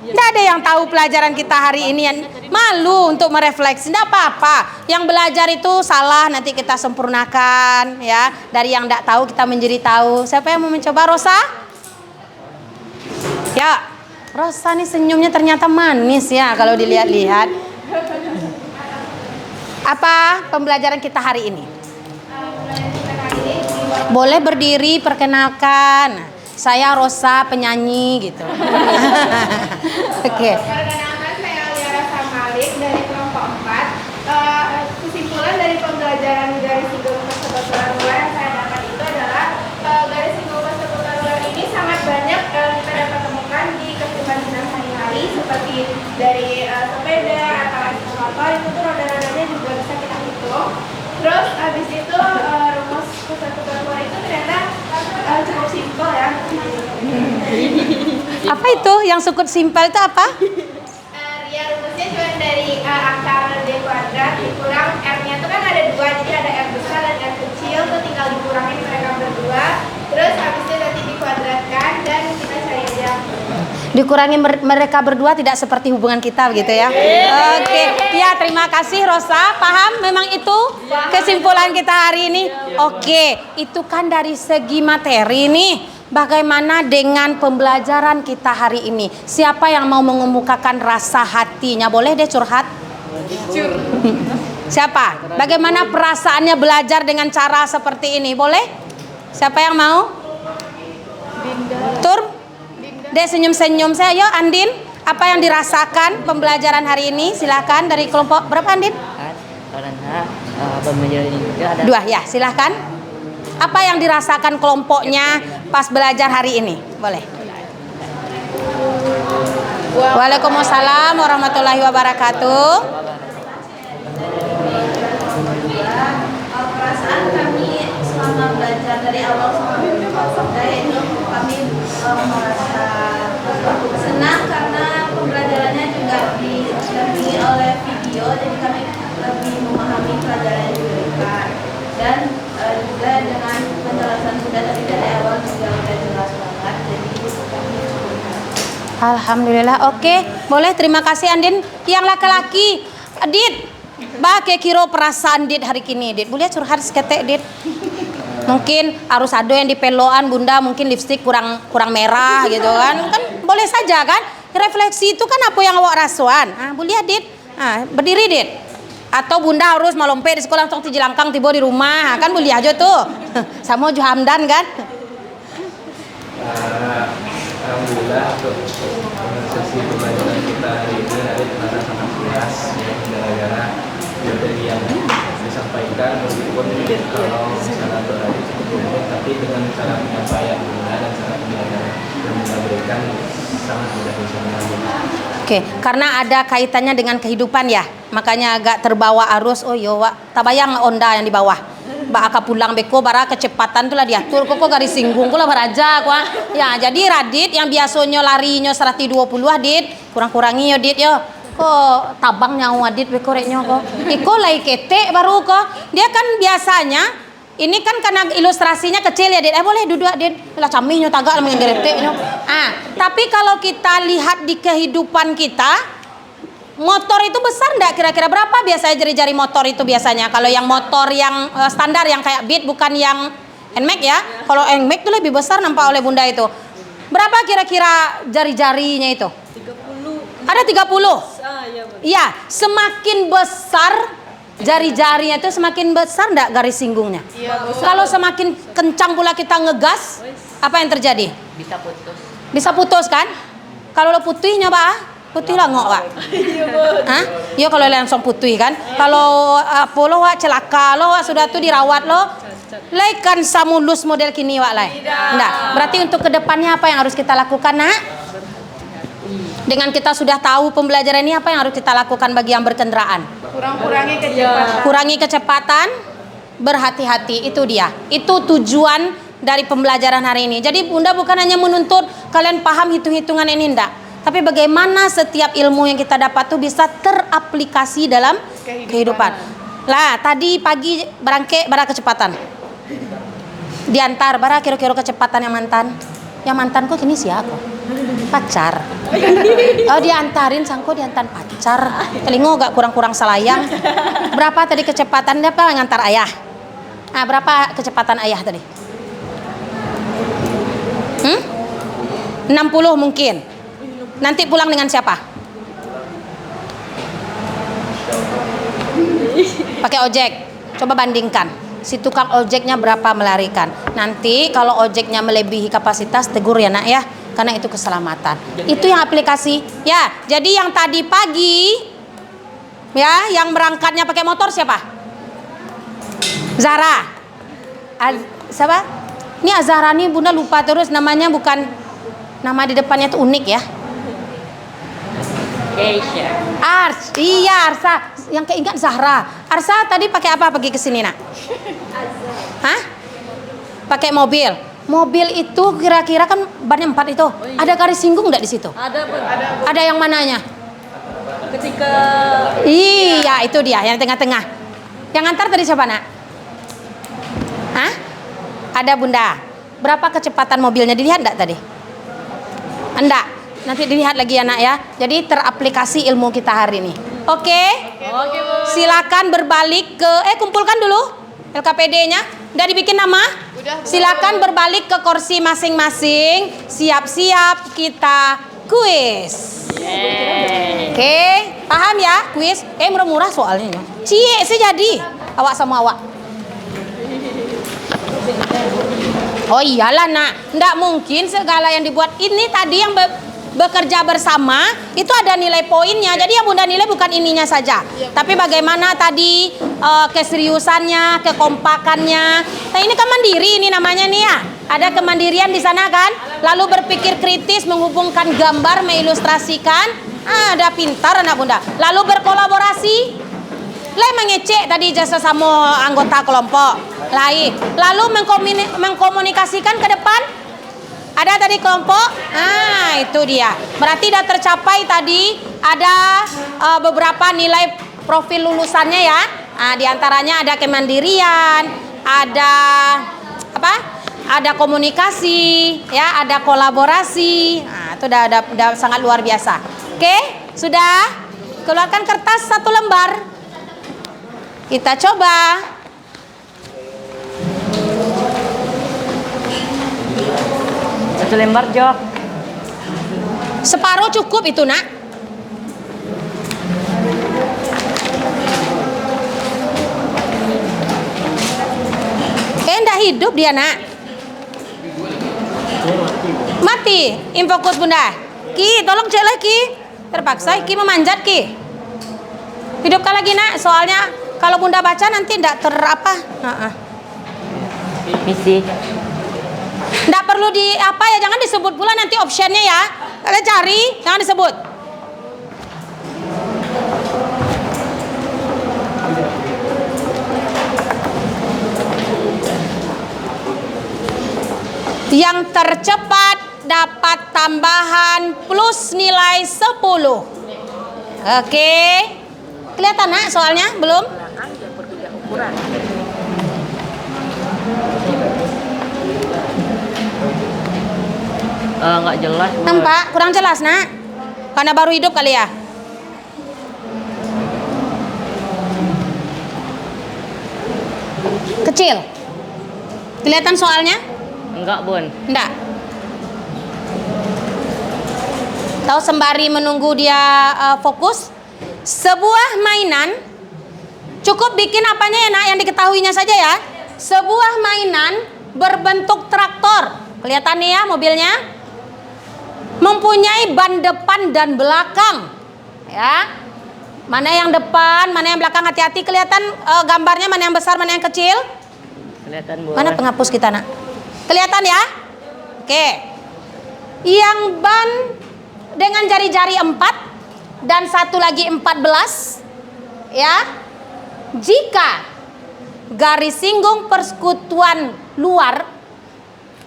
[SPEAKER 1] Tidak ada yang tahu pelajaran kita hari ini. Malu untuk merefleksi. Tidak apa-apa. Yang belajar itu salah, nanti kita sempurnakan ya. Dari yang tidak tahu kita menjadi tahu. Siapa yang mau mencoba? Rosa? Ya, Rosa nih senyumnya ternyata manis ya kalau dilihat-lihat. Apa pembelajaran kita hari ini? Boleh berdiri, perkenalkan. Saya Rosa, penyanyi gitu. Oke.
[SPEAKER 4] Perkenalkan, saya Aliara Samalik dari kelompok 4. Kesimpulan dari pembelajaran garis single persekutuan luar yang saya dapat itu adalah garis single persekutuan luar ini sangat banyak kita dapat temukan di kehidupan kita sehari-hari, seperti dari sepeda atau motor itu tuh roda-rodanya juga bisa kita hitung. Terus habis itu rumus persekutuan luar itu ternyata cukup simpel ya.
[SPEAKER 1] Apa itu yang cukup simpel itu apa?
[SPEAKER 4] Ya rumusnya cuma dari akar D kuadrat dikurang R-nya itu kan ada 2, jadi ada R besar dan R kecil, tuh tinggal dikurangin mereka berdua, terus habis itu nanti dikuadratkan dan kita cari aja.
[SPEAKER 1] Dikurangi mereka berdua, tidak seperti hubungan kita begitu ya. Oke. Ya, terima kasih Rosa. Paham memang itu kesimpulan kita hari ini. Oke, itu kan dari segi materi nih. Bagaimana dengan pembelajaran kita hari ini? Siapa yang mau mengemukakan rasa hatinya? Boleh deh curhat. Siapa? Bagaimana perasaannya belajar dengan cara seperti ini? Boleh? Siapa yang mau? Tur? Dek senyum-senyum saya. Yo Andin, apa yang dirasakan pembelajaran hari ini? Silakan dari kelompok berapa Andin?
[SPEAKER 2] Karena pembelajaran ini juga ada
[SPEAKER 1] 2 ya, silakan. Apa yang dirasakan kelompoknya pas belajar hari ini? Boleh. Waalaikumsalam warahmatullahi wabarakatuh.
[SPEAKER 4] Perasaan kami selama belajar dari awal sampai itu kami merasa senang karena pembelajarannya juga didampingi oleh video, jadi kami lebih memahami pelajaran yang diberikan, dan juga dengan penjelasan Bunda tadi dari awal juga udah jelas banget, jadi kami
[SPEAKER 1] Alhamdulillah. Oke, boleh, terima kasih Andin. Yang laki-laki, Dit, bagaimana kira perasaan Dit hari ini? Dit, boleh curhat seketek Dit? Mungkin harus ada yang di peloan Bunda, mungkin lipstik kurang merah gitu kan? Kan boleh saja kan? Refleksi itu kan apa yang awak rasuan. Boleh Dit? Berdiri Dit. Atau Bunda harus melompat di sekolah langsung jelangkang tiba di rumah, kan boleh aja tuh. Sama Ju Hamdan kan?
[SPEAKER 5] Alhamdulillah untuk sesi pembelajaran kita hari ini ternyata sangat jelas ya, gara-gara materi yang disampaikan meskipun kalau secara berarti tapi dengan cara penyampaian dan cara pembelajaran yang Bunda berikan sangat mudah dicerna.
[SPEAKER 1] Oke, karena ada kaitannya dengan kehidupan ya, makanya agak terbawa arus. Oh yo, Wak, tak bayang onda yang di bawah. Mbak Aka pulang beko bara kecepatan tuh lah diatur, kok garis singgung kok lah baraja kuah. Ya, jadi Radit yang biasanya larinya 120 Adit, kurang-kurangi yo Dit yo. Kok tabang nyawa Adit beko reknya kok. Iko lai ketek baru kok. Dia kan biasanya ini kan karena ilustrasinya kecil ya Dit. Boleh duduk Dit. Lah camihnya tagak lah mengereteknya. Tapi kalau kita lihat di kehidupan kita, motor itu besar enggak kira-kira? Berapa biasanya jari-jari motor itu biasanya? Kalau yang motor yang standar yang kayak Beat, bukan yang NMAX ya. Kalau NMAX itu lebih besar nampak oleh Bunda itu. Berapa kira-kira jari-jarinya itu? 30. Ada 30? Iya, semakin besar jari-jarinya itu semakin besar enggak garis singgungnya? Kalau semakin kencang pula kita ngegas, apa yang terjadi?
[SPEAKER 2] Bisa putus.
[SPEAKER 1] Bisa putus kan? Kalau lo putihnya Pak, putih lah ngok Pak. Hah? Yo kalau langsung putih kan. Kalau polo Wak celaka lo Wak, sudah tuh dirawat lo. Laikan samulus model kini Wak lai. Nggak. Berarti untuk kedepannya apa yang harus kita lakukan Nak? Dengan kita sudah tahu pembelajaran ini, apa yang harus kita lakukan bagi yang berkendaraan?
[SPEAKER 3] Kurangi kecepatan.
[SPEAKER 1] Kurangi kecepatan, berhati-hati, itu dia. Itu tujuan dari pembelajaran hari ini. Jadi Bunda bukan hanya menuntut kalian paham hitung-hitungan ini, enggak. Tapi bagaimana setiap ilmu yang kita dapat tuh bisa teraplikasi dalam kehidupan. Lah, tadi pagi berangke bara kecepatan. Diantar bara kira-kira kecepatan yang mantan. Yang mantan kok kini siapa? Pacar. Oh, diantarin sangko diantar pacar. Telingo gak kurang-kurang salayang. Berapa tadi kecepatan dia apa ngantar ayah? Berapa kecepatan ayah tadi? 60 mungkin. Nanti pulang dengan siapa? Pakai ojek. Coba bandingkan. Si tukang ojeknya berapa melarikan. Nanti kalau ojeknya melebihi kapasitas, tegur ya Nak ya. Karena itu keselamatan. Itu yang aplikasi. Ya, jadi yang tadi pagi ya, yang berangkatnya pakai motor siapa? Zara. Siapa? Ini Azhara nih Bunda lupa terus namanya, bukan nama di depannya itu unik ya.
[SPEAKER 2] Keisha.
[SPEAKER 1] Iya Arsa, yang keingat Zahra. Arsa tadi pakai apa pergi ke sini Nak? Hah? Pakai mobil. Mobil itu kira-kira kan bannya 4 itu. Ada garis singgung enggak di situ? Ada yang mananya?
[SPEAKER 2] Ketika
[SPEAKER 1] Iya, itu dia yang tengah-tengah. Yang antar tadi siapa Nak? Hah? Ada Bunda. Berapa kecepatan mobilnya dilihat enggak tadi? Enggak. Nanti dilihat lagi ya Nak ya. Jadi teraplikasi ilmu kita hari ini. Oke?
[SPEAKER 2] Oke, Bu.
[SPEAKER 1] Silakan berbalik ke kumpulkan dulu LKPD-nya. Udah dibikin nama? Silakan berbalik ke kursi masing-masing. Siap-siap kita kuis. Oke, paham ya kuis? Murah-murah soalnya. Cie sih jadi. Awak sama awak. Oh iyalah Nak, nggak mungkin segala yang dibuat ini tadi yang bekerja bersama itu ada nilai poinnya. Jadi yang Bunda nilai bukan ininya saja, tapi bagaimana tadi keseriusannya, kekompakannya. Nah ini kan mandiri ini namanya nih ya. Ada kemandirian di sana kan. Lalu berpikir kritis, menghubungkan gambar, mengilustrasikan. Ada pintar anak Bunda. Lalu berkolaborasi. Mengecek tadi jasa sama anggota kelompok. Lalu mengkomunikasikan ke depan. Ada tadi kelompok. Itu dia. Berarti sudah tercapai tadi ada beberapa nilai profil lulusannya ya. Di antaranya ada kemandirian, ada apa? Ada komunikasi, ya, ada kolaborasi. Itu udah sangat luar biasa. Oke, sudah? Keluarkan kertas 1 lembar. Kita coba.
[SPEAKER 2] Satu lembar Jo.
[SPEAKER 1] Separuh cukup itu Nak. Ndak hidup dia Nak. Mati. Infokus Bunda. Ki, tolong cek lagi. Terpaksa Ki memanjat Ki. Hidupkan lagi Nak. Soalnya kalau Bunda baca nanti ndak terapa.
[SPEAKER 2] Misi.
[SPEAKER 1] Nggak perlu di apa ya, jangan disebut pula nanti optionnya ya. Kalian cari, jangan disebut. Yang tercepat dapat tambahan plus nilai 10. Oke. Kelihatan nak soalnya? Belum?
[SPEAKER 2] Nggak jelas. Bu.
[SPEAKER 1] Nampak? Kurang jelas nak? Karena baru hidup kali ya? Kecil? Kelihatan soalnya?
[SPEAKER 2] Enggak, Bun.
[SPEAKER 1] Enggak. Tahu sembari menunggu dia fokus, sebuah mainan cukup bikin apanya ya nak, yang diketahuinya saja ya. Sebuah mainan berbentuk traktor. Kelihatan nih ya mobilnya. Mempunyai ban depan dan belakang. Ya. Mana yang depan, mana yang belakang, hati-hati kelihatan gambarnya, mana yang besar, mana yang kecil.
[SPEAKER 2] Kelihatan, Bu.
[SPEAKER 1] Mana penghapus kita nak? Kelihatan ya? Oke. Yang ban dengan jari-jari 4 dan satu lagi 14 ya. Jika garis singgung persekutuan luar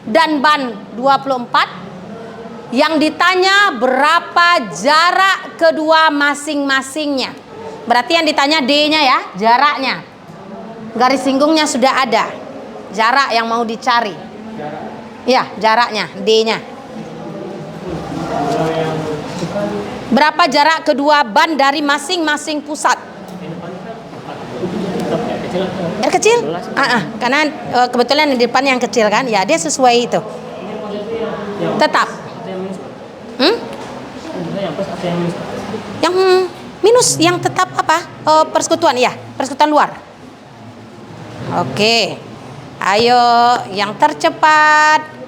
[SPEAKER 1] dan ban 24, yang ditanya berapa jarak kedua masing-masingnya. Berarti yang ditanya D-nya ya, jaraknya. Garis singgungnya sudah ada. Jarak yang mau dicari. Ya, jaraknya, D-nya. Berapa jarak kedua ban dari masing-masing pusat? Yang kecil? Karena kebetulan di depan yang kecil kan, ya dia sesuai itu. Tetap. Yang minus, yang tetap apa? Persekutuan ya, persekutuan luar. Oke. Ayo yang tercepat.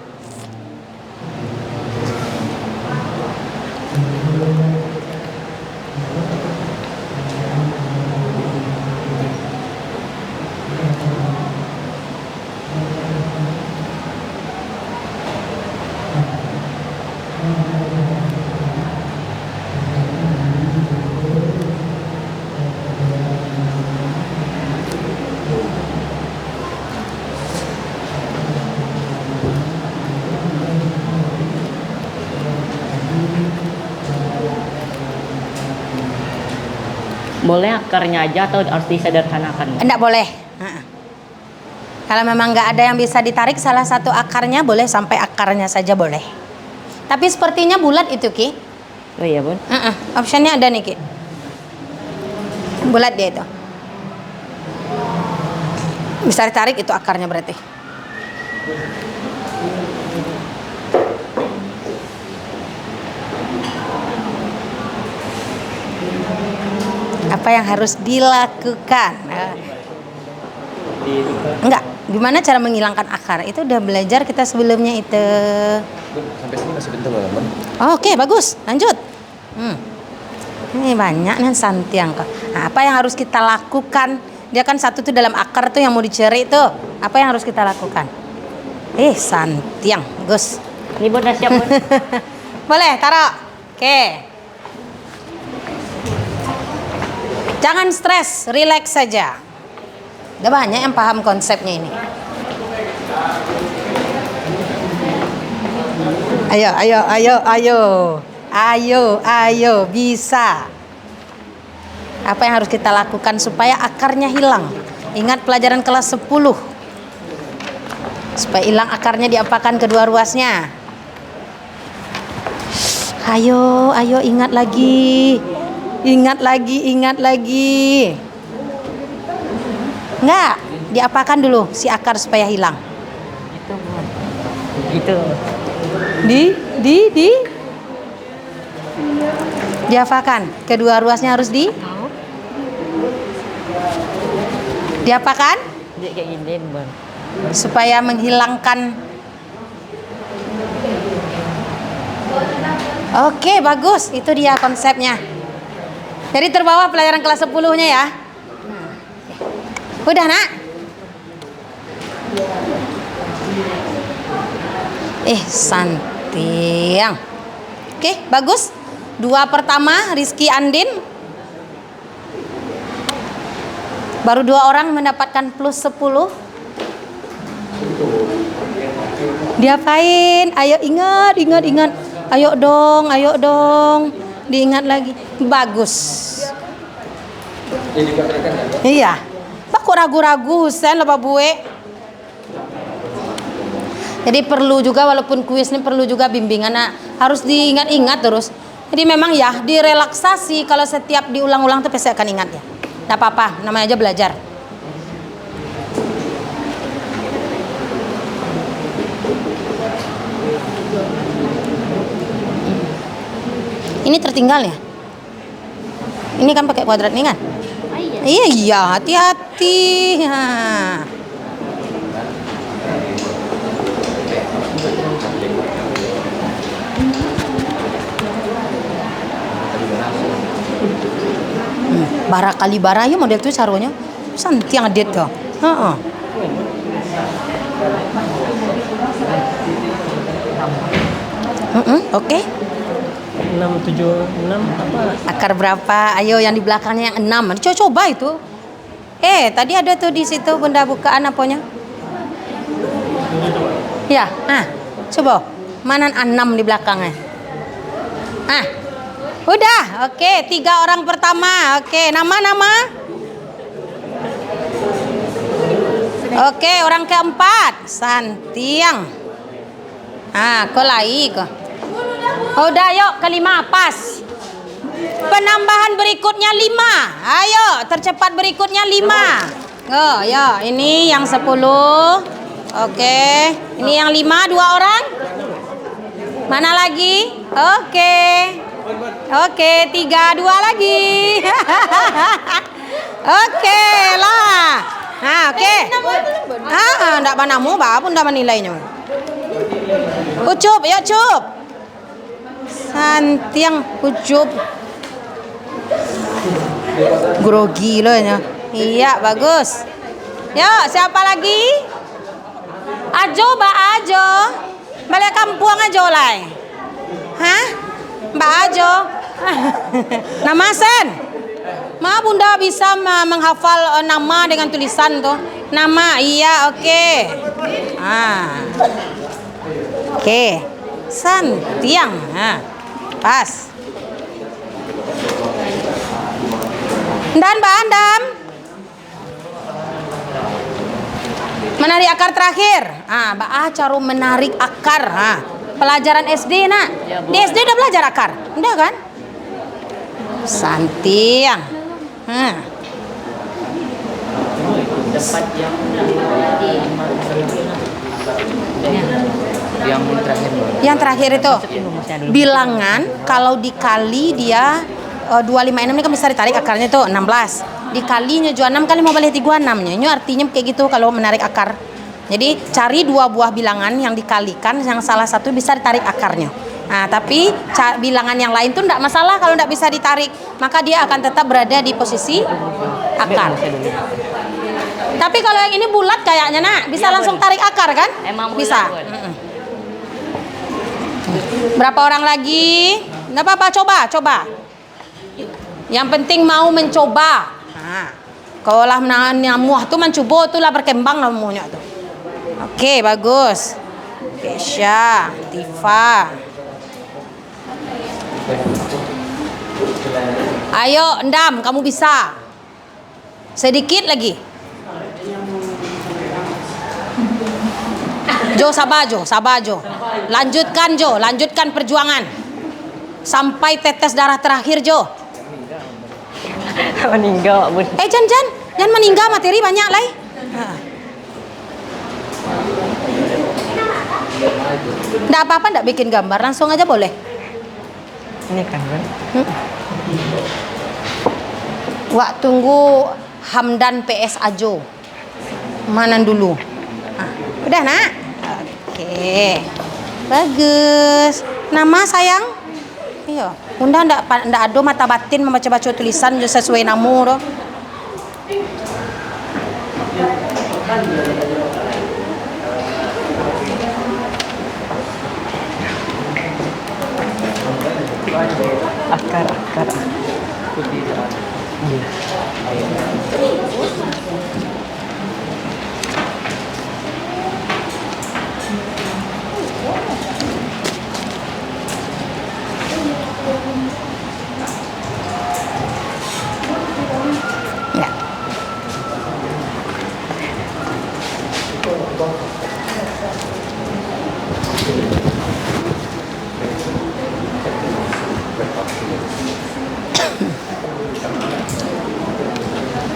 [SPEAKER 2] Boleh akarnya aja atau harus disederhanakan?
[SPEAKER 1] Enggak boleh. Kalau memang nggak ada yang bisa ditarik salah satu akarnya, boleh sampai akarnya saja boleh. Tapi sepertinya bulat itu Ki.
[SPEAKER 2] Oh iya, Bun.
[SPEAKER 1] Optionnya ada nih Ki. Bulat dia itu. Bisa ditarik itu akarnya berarti. Apa yang harus dilakukan? Enggak, gimana cara menghilangkan akar? Itu udah belajar kita sebelumnya itu.
[SPEAKER 5] Sampai sini masih bentar loh, Bun.
[SPEAKER 1] Oke, bagus. Lanjut. Ini banyak nih Santiang kok. Nah, apa yang harus kita lakukan? Dia kan satu tuh dalam akar tuh yang mau dicari tuh. Apa yang harus kita lakukan? Santiang, Gus.
[SPEAKER 2] Ini Bun udah siap, Bun.
[SPEAKER 1] Boleh, taruh. Oke. Jangan stres, relax saja. Udah banyak yang paham konsepnya ini. Ayo, bisa. Apa yang harus kita lakukan supaya akarnya hilang? Ingat pelajaran kelas 10. Supaya hilang akarnya diapakan kedua ruasnya? Ayo, ingat lagi. Ingat lagi. Enggak, diapakan dulu si akar supaya hilang.
[SPEAKER 2] Itu, Bun. Gitu.
[SPEAKER 1] Diapakan? Kedua ruasnya harus diapakan?
[SPEAKER 2] Dia kayak gini, Bun.
[SPEAKER 1] Supaya menghilangkan. Oke, bagus. Itu dia konsepnya. Jadi terbawa pelajaran kelas 10-nya ya. Udah nak? Santiang. Oke, bagus. Dua pertama Rizky Andin. Baru 2 orang mendapatkan plus 10. Diapain? Ayo ingat. Ayo dong. Diingat lagi. Bagus. Iya. Pak kok ragu-ragu Husen Bapak Bue? Jadi perlu juga, walaupun kuis ini perlu juga bimbingan, harus diingat-ingat terus. Jadi memang ya direlaksasi, kalau setiap diulang-ulang tuh pasti akan ingat ya. Tidak apa-apa, namanya aja belajar. Ini tertinggal ya? Ini kan pakai kuadrat nih kan? Iya, hati-hati. Bara kali bara ya model tuh sarunya. Santiang adet tuh. Oke.
[SPEAKER 2] 676 apa?
[SPEAKER 1] Akar berapa? Ayo yang di belakangnya yang 6. Coba itu. Tadi ada tuh di situ benda bukaan apanya? Ya, coba. Mana 6 di belakangnya? Udah, oke. 3 orang pertama. Oke, nama. Oke, orang keempat. Santiang. Kau lagi kok. Udah, yuk kelima pas. Penambahan berikutnya 5. Ayo, tercepat berikutnya 5. Ya, ini yang 10. Oke, ini yang 5, 2 orang. Mana lagi? Oke, 3, 2 lagi. Oke lah. Oke. Enggak manamu, pun enggak menilainya. Ucup, ya cup. Santiang ucup. Grogi loh ya. Iya, bagus. Yuk, siapa lagi? Ajo, Mbak Ajo. Balik kampung aja lah. Mbak Ajo. Nama Sen. Bunda bisa menghafal nama dengan tulisan tuh. Nama, iya, oke. Oke. Santiang. Pas. Dan Mbak Andam. Menarik akar terakhir. Mbak cara menarik akar. Pelajaran SD nak. Di SD udah belajar akar, udah kan? Santiang. Yang terakhir itu bilangan kalau dikali dia 256 ini kan bisa ditarik akarnya tuh 16. Dikalinya juga 6 kali mau balik 36-nya. Ini artinya kayak gitu kalau menarik akar. Jadi cari 2 buah bilangan yang dikalikan, yang salah satu bisa ditarik akarnya. Tapi bilangan yang lain tuh enggak masalah kalau enggak bisa ditarik, maka dia akan tetap berada di posisi akar. Tapi kalau yang ini bulat kayaknya bisa langsung tarik akar kan?
[SPEAKER 2] Emang bulat,
[SPEAKER 1] bisa. Berapa orang lagi? Enggak apa-apa, coba. Yang penting mau mencoba. Kalau lah namuah tuh mencoba tuh lah berkembang namunya tuh. Oke, bagus. Kesha, Tifa. Ayo, Endam, kamu bisa. Sedikit lagi. Jo, sabar Jo. Lanjutkan perjuangan. Sampai tetes darah terakhir, Jo.
[SPEAKER 2] Meninggal, Bun.
[SPEAKER 1] Jangan meninggal, materi banyak lah. Nggak apa-apa, nggak bikin gambar, langsung aja boleh.
[SPEAKER 2] Ini kan, Bun.
[SPEAKER 1] Wak tunggu Hamdan PS Ajo. Mana dulu? Udah nak? Oke, bagus. Nama sayang? Iya. Bunda ndak ada mata batin membaca-baca tulisan sesuai namu doh.
[SPEAKER 2] Akar.
[SPEAKER 1] Ya.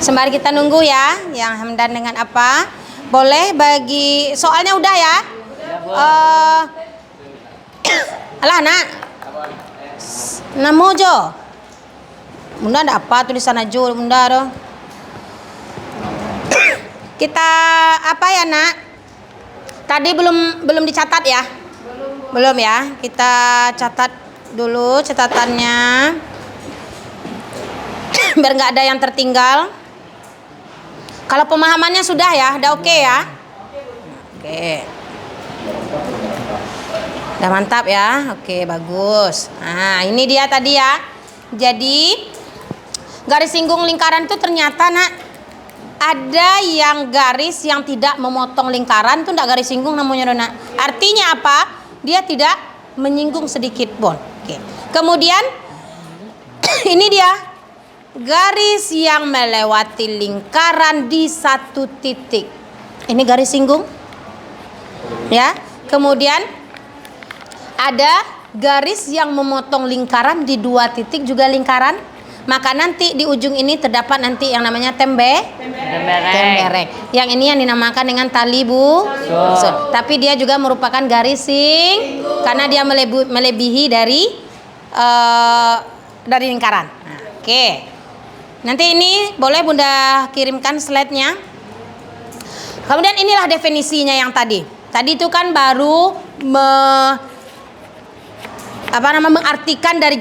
[SPEAKER 1] Sembari kita nunggu ya, yang Hamdan dengan apa? Boleh bagi soalnya udah ya? Alah nak, Namojo. Bunda ada apa tulisan aja bunda tuh? Kita apa ya nak? Tadi belum dicatat ya? Belum ya. Kita catat dulu catatannya. Biar nggak ada yang tertinggal. Kalau pemahamannya sudah ya, udah oke ya? Oke. Udah mantap ya? Oke, bagus. Nah, ini dia tadi ya. Jadi, garis singgung lingkaran itu ternyata nak, ada yang garis yang tidak memotong lingkaran itu enggak garis singgung namanya nak. Artinya apa? Dia tidak menyinggung sedikit pun. Oke. Kemudian, ini dia. Garis yang melewati lingkaran di satu titik. Ini garis singgung. Ya. Kemudian ada garis yang memotong lingkaran di dua titik juga lingkaran. Maka nanti di ujung ini terdapat nanti yang namanya tembereng. Yang ini yang dinamakan dengan tali busur. Tapi dia juga merupakan garis singgung karena dia melebihi dari lingkaran. Nah, oke. Nanti ini boleh Bunda kirimkan slide-nya. Kemudian inilah definisinya yang tadi. Tadi itu kan baru mengartikan dari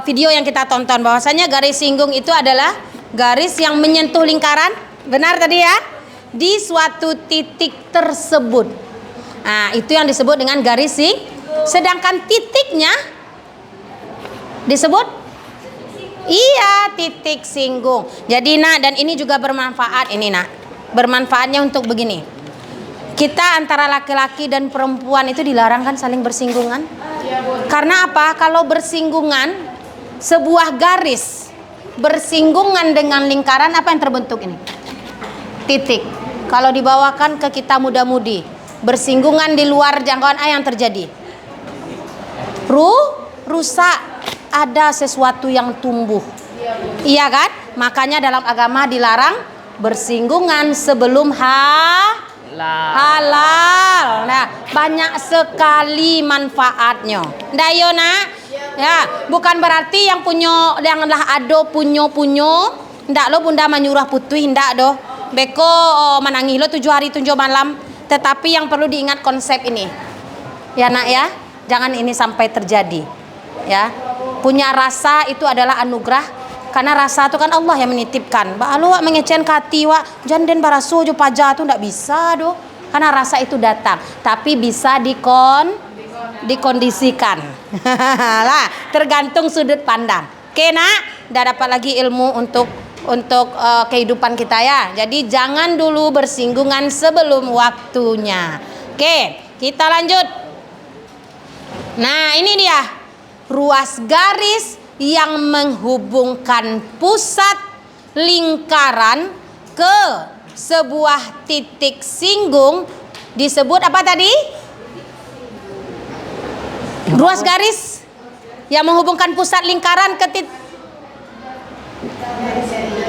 [SPEAKER 1] video yang kita tonton bahwasanya garis singgung itu adalah garis yang menyentuh lingkaran. Benar tadi ya? Di suatu titik tersebut. Nah, itu yang disebut dengan garis singgung. Sedangkan titiknya disebut iya, titik singgung. Jadi nak, dan ini juga bermanfaat ini nak. Bermanfaatnya untuk begini. Kita antara laki-laki dan perempuan itu dilarang kan saling bersinggungan. Karena apa? Kalau bersinggungan, sebuah garis bersinggungan dengan lingkaran apa yang terbentuk ini? Titik. Kalau dibawakan ke kita muda-mudi, bersinggungan di luar jangkauan A yang terjadi? Rusak. Ada sesuatu yang tumbuh. Iya kan? Makanya dalam agama dilarang bersinggungan sebelum halal. Nah, banyak sekali manfaatnya. Ndak yo nak? Ya, bukan berarti yang lah ado punyo. Ndak lo Bunda menyuruh putih ndak do. Beko menangis lo 7 hari 7 malam. Tetapi yang perlu diingat konsep ini. Ya nak ya, jangan ini sampai terjadi. Ya. Punya rasa itu adalah anugerah. Karena rasa itu kan Allah yang menitipkan. Ba lu mengecen kati wa janden baraso jo paja tu ndak bisa do. Karena rasa itu datang, tapi bisa dikondisikan. Lah, tergantung sudut pandang. Oke, nak, udah dapat lagi ilmu untuk kehidupan kita ya. Jadi jangan dulu bersinggungan sebelum waktunya. Oke, kita lanjut. Nah, ini dia. Ruas garis yang menghubungkan pusat lingkaran ke sebuah titik singgung disebut apa tadi? Ruas garis yang menghubungkan pusat lingkaran ke titik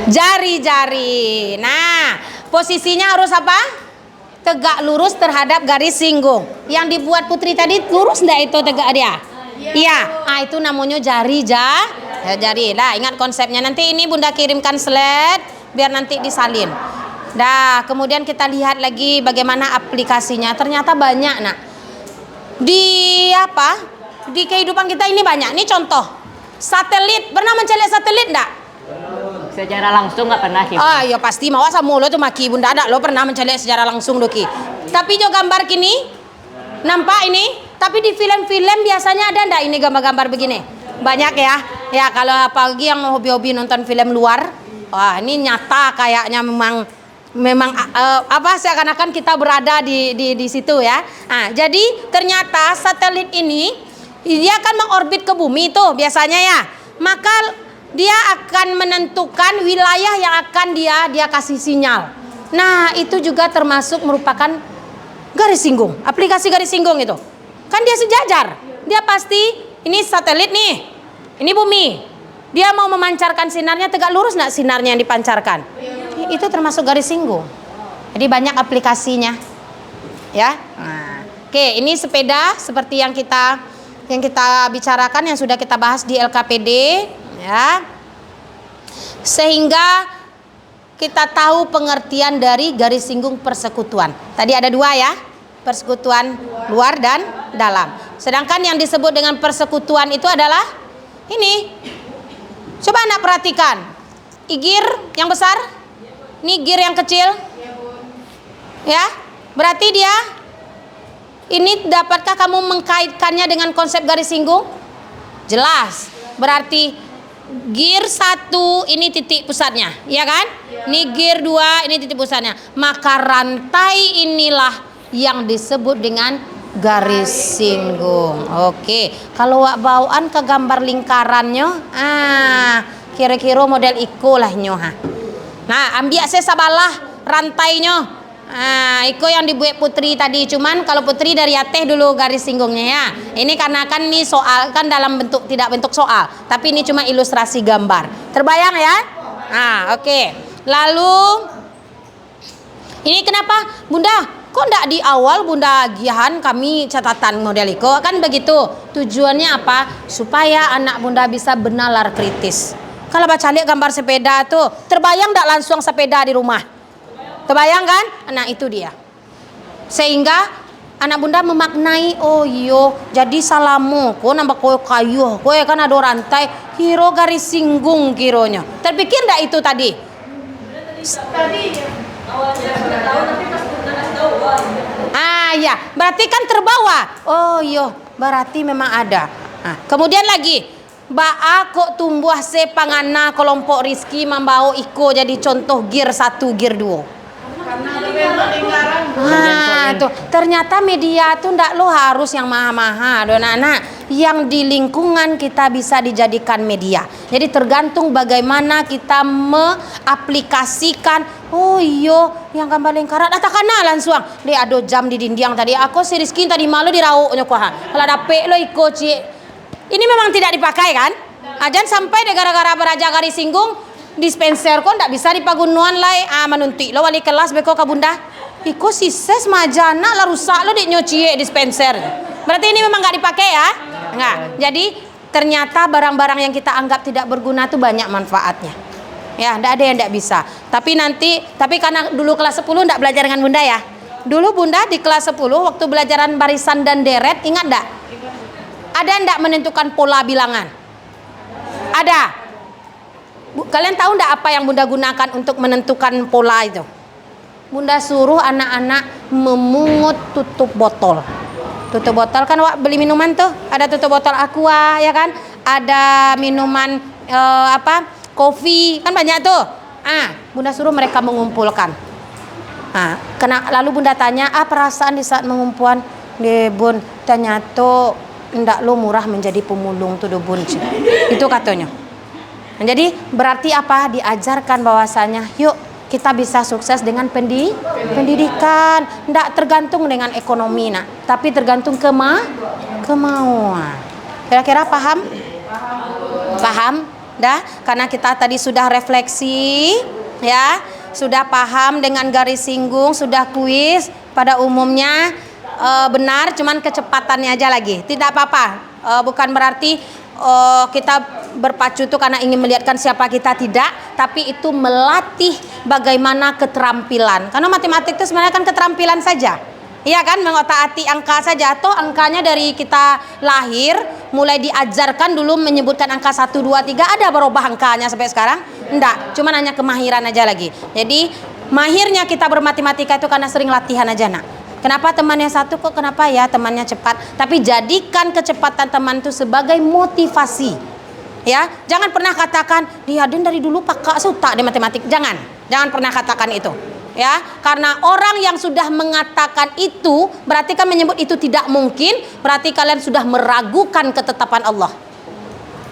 [SPEAKER 1] jari-jari. Nah, posisinya harus apa? Tegak lurus terhadap garis singgung. Yang dibuat Putri tadi lurus enggak itu tegak dia? Iya, itu namanya jari. Lah, ingat konsepnya. Nanti ini Bunda kirimkan slide biar nanti disalin. Dah, kemudian kita lihat lagi bagaimana aplikasinya. Ternyata banyak, nak. Di kehidupan kita ini banyak. Ini contoh. Satelit. Pernah mencelik satelit enggak?
[SPEAKER 2] Secara langsung nggak pernah Ki.
[SPEAKER 1] Ah, ya pasti mau sama lo tuh maki Bunda ada lo pernah mencelik secara langsung doki. Tapi jo gambar kini nampak ini. Tapi di film-film biasanya ada ndak ini gambar-gambar begini? Banyak ya. Ya kalau apalagi yang hobi-hobi nonton film luar, wah ini nyata kayaknya memang apa seakan-akan kita berada di situ ya. Nah, jadi ternyata satelit ini dia akan mengorbit ke bumi tuh biasanya ya. Maka dia akan menentukan wilayah yang akan dia kasih sinyal. Nah, itu juga termasuk merupakan garis singgung. Aplikasi garis singgung itu. Kan dia sejajar. Dia pasti ini satelit nih. Ini bumi. Dia mau memancarkan sinarnya tegak lurus enggak sinarnya yang dipancarkan? Itu termasuk garis singgung. Jadi banyak aplikasinya. Ya. Nah, oke, ini sepeda seperti yang kita bicarakan yang sudah kita bahas di LKPD ya. Sehingga kita tahu pengertian dari garis singgung persekutuan. Tadi ada dua ya. Persekutuan luar dan dalam. Sedangkan yang disebut dengan persekutuan itu adalah ini. Coba anak perhatikan. Gir yang besar, ini gir yang kecil. Ya, berarti dia ini dapatkah kamu mengkaitkannya dengan konsep garis singgung? Jelas. Berarti gir 1 ini titik pusatnya, ya kan? Ini gir 2 ini titik pusatnya. Maka rantai inilah yang disebut dengan garis singgung. Oke, kalau wak bawaan ke gambar lingkarannya, kira-kira model iko lah nyoha. Nah, ambil saya sabalah rantainya. Iko yang dibuat Putri tadi, cuman kalau Putri dari Ateh dulu garis singgungnya ya. Ini karena kan ini soal kan dalam bentuk tidak bentuk soal, tapi ini cuma ilustrasi gambar. Terbayang ya? Oke. Lalu ini kenapa Bunda? Kok enggak di awal Bunda giahan kami catatan model Iko? Kan begitu. Tujuannya apa? Supaya anak Bunda bisa bernalar kritis. Kalau baca lihat gambar sepeda tuh, terbayang enggak langsung sepeda di rumah? Terbayang kan? Nah itu dia. Sehingga anak Bunda memaknai, oh iyo, jadi salamu, kok nambah kowe kayu, kowe kan ada rantai, kiro garis singgung kironya. Terpikir enggak itu tadi?
[SPEAKER 4] Tadi
[SPEAKER 1] Ya, berarti kan terbawa. Oh iyo, berarti memang ada. Kemudian lagi, baa kok tumbuh sepangana kelompok Rizki membawa Iko jadi contoh gir 1, gir 2. Tuh ternyata media tuh ndak lo harus yang maha-maha, anak-anak. Yang di lingkungan kita bisa dijadikan media. Jadi tergantung bagaimana kita mengaplikasikan. Oh iyo, yang gambar lingkaran katakanlah langsung. Dia ada jam di dinding tadi. Aku si Rizky tadi malu dirauknya kuah. Kalau dapet lo Iko cie. Ini memang tidak dipakai kan? Jangan sampai gara-gara beraja garis singgung dispenser kok ndak bisa dipagunuan lai manunti lo wali kelas beko ka Bunda iko sises majana la rusak lo di nyocie dispenser. Berarti ini memang nggak dipakai ya? Enggak. Jadi ternyata barang-barang yang kita anggap tidak berguna itu banyak manfaatnya. Ya, ndak ada yang ndak bisa. Tapi karena dulu kelas 10 ndak belajar dengan Bunda ya. Dulu Bunda di kelas 10 waktu belajaran barisan dan deret, ingat ndak? Ada ndak menentukan pola bilangan? Ada. Kalian tahu ndak apa yang Bunda gunakan untuk menentukan pola itu? Bunda suruh anak-anak memungut tutup botol. Tutup botol kan wak beli minuman tuh, ada tutup botol aqua ya kan? Ada minuman kopi kan banyak tuh. Bunda suruh mereka mengumpulkan. Lalu Bunda tanya, perasaan di saat mengumpulan? Bun, ternyata ndak lo murah menjadi pemulung tuh Bun. Itu katanya. Jadi berarti apa? Diajarkan bahwasanya yuk kita bisa sukses dengan pendidikan. Ndak tergantung dengan ekonomi tapi tergantung kemauan. Kira-kira paham? Paham? Dah? Karena kita tadi sudah refleksi ya, sudah paham dengan garis singgung, sudah kuis pada umumnya benar, cuman kecepatannya aja lagi. Tidak apa-apa. Bukan berarti kita berpacu itu karena ingin melihatkan siapa kita, tidak, tapi itu melatih bagaimana keterampilan. Karena matematik itu sebenarnya kan keterampilan saja. Iya kan, mengotak-atik angka saja. Atau angkanya dari kita lahir mulai diajarkan dulu menyebutkan angka 1, 2, 3, ada berubah angkanya sampai sekarang? Enggak, cuma hanya kemahiran aja lagi. Jadi mahirnya kita bermatematika itu karena sering latihan aja Kenapa temannya satu kok kenapa ya temannya cepat? Tapi jadikan kecepatan teman itu sebagai motivasi. Ya, jangan pernah katakan dia dari dulu pakak suta di matematik. Jangan pernah katakan itu. Ya, karena orang yang sudah mengatakan itu berarti kan menyebut itu tidak mungkin, berarti kalian sudah meragukan ketetapan Allah.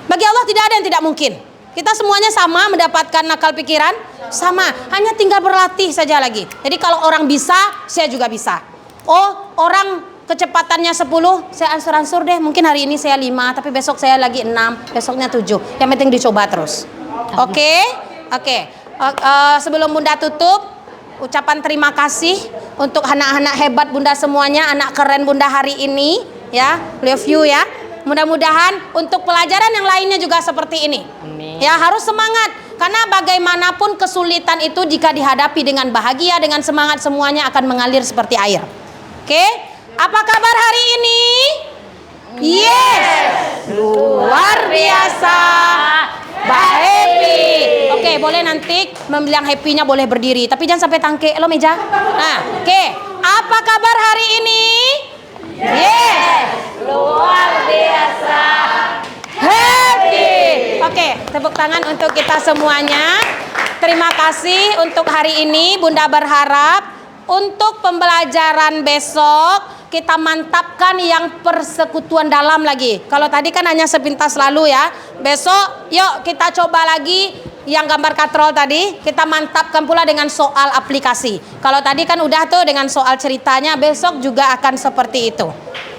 [SPEAKER 1] Bagi Allah tidak ada yang tidak mungkin. Kita semuanya sama mendapatkan akal pikiran, sama, hanya tinggal berlatih saja lagi. Jadi kalau orang bisa, saya juga bisa. Oh, orang kecepatannya 10, saya ansur-ansur deh. Mungkin hari ini saya 5, tapi besok saya lagi 6, besoknya 7. Yang penting dicoba terus. Oke. Sebelum Bunda tutup, ucapan terima kasih untuk anak-anak hebat Bunda semuanya, anak keren Bunda hari ini, ya. Love you ya. Mudah-mudahan untuk pelajaran yang lainnya juga seperti ini.
[SPEAKER 2] Amin.
[SPEAKER 1] Ya, harus semangat. Karena bagaimanapun kesulitan itu jika dihadapi dengan bahagia, dengan semangat, semuanya akan mengalir seperti air. Oke? Apa kabar hari ini? Yes! Luar biasa. Happy. Oke, boleh nanti membilang happy-nya boleh berdiri, tapi jangan sampai tangke lo meja. Nah, oke. Apa kabar hari ini? Yes! Luar biasa. Happy. Oke, tepuk tangan untuk kita semuanya. Terima kasih untuk hari ini. Bunda berharap untuk pembelajaran besok kita mantapkan yang persekutuan dalam lagi. Kalau tadi kan hanya sepintas lalu ya. Besok yuk kita coba lagi yang gambar katrol tadi, kita mantapkan pula dengan soal aplikasi. Kalau tadi kan udah tuh dengan soal ceritanya, besok juga akan seperti itu.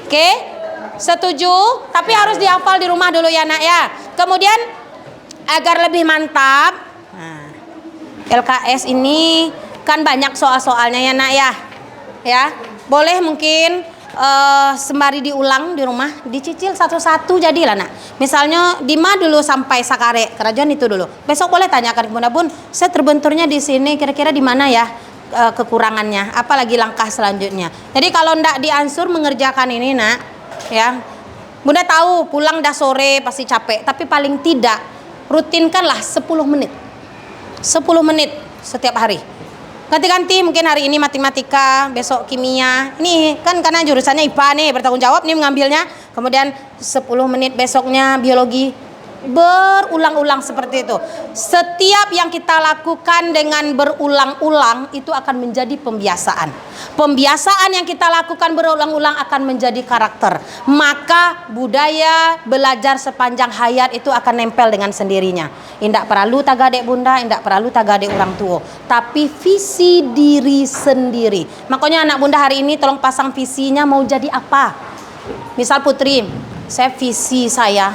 [SPEAKER 1] Oke? Setuju? Tapi harus dihafal di rumah dulu ya, Nak ya. Kemudian agar lebih mantap, LKS ini kan banyak soal-soalnya ya, Nak ya. Ya. Boleh mungkin sembari diulang di rumah, dicicil satu-satu jadilah, Nak. Misalnya Dima dulu sampai Sakare, kerajaan itu dulu. Besok boleh tanyakan ke Bunda, Bun, saya terbenturnya di sini, kira-kira di mana ya kekurangannya, apalagi langkah selanjutnya. Jadi kalau ndak diansur mengerjakan ini, Nak, ya. Bunda tahu pulang dah sore pasti capek, tapi paling tidak rutinkanlah 10 menit. 10 menit setiap hari. Ganti-ganti, mungkin hari ini matematika, besok kimia. Ini kan karena jurusannya IPA nih, bertanggung jawab nih mengambilnya. Kemudian 10 menit besoknya biologi. Berulang-ulang seperti itu. Setiap yang kita lakukan dengan berulang-ulang itu akan menjadi pembiasaan. Pembiasaan yang kita lakukan berulang-ulang akan menjadi karakter. Maka budaya belajar sepanjang hayat itu akan nempel dengan sendirinya. Indak perlu tagadek Bunda, indak perlu tagadek orang tua, tapi visi diri sendiri. Makanya anak Bunda hari ini tolong pasang visinya mau jadi apa. Misal Putri, saya visi saya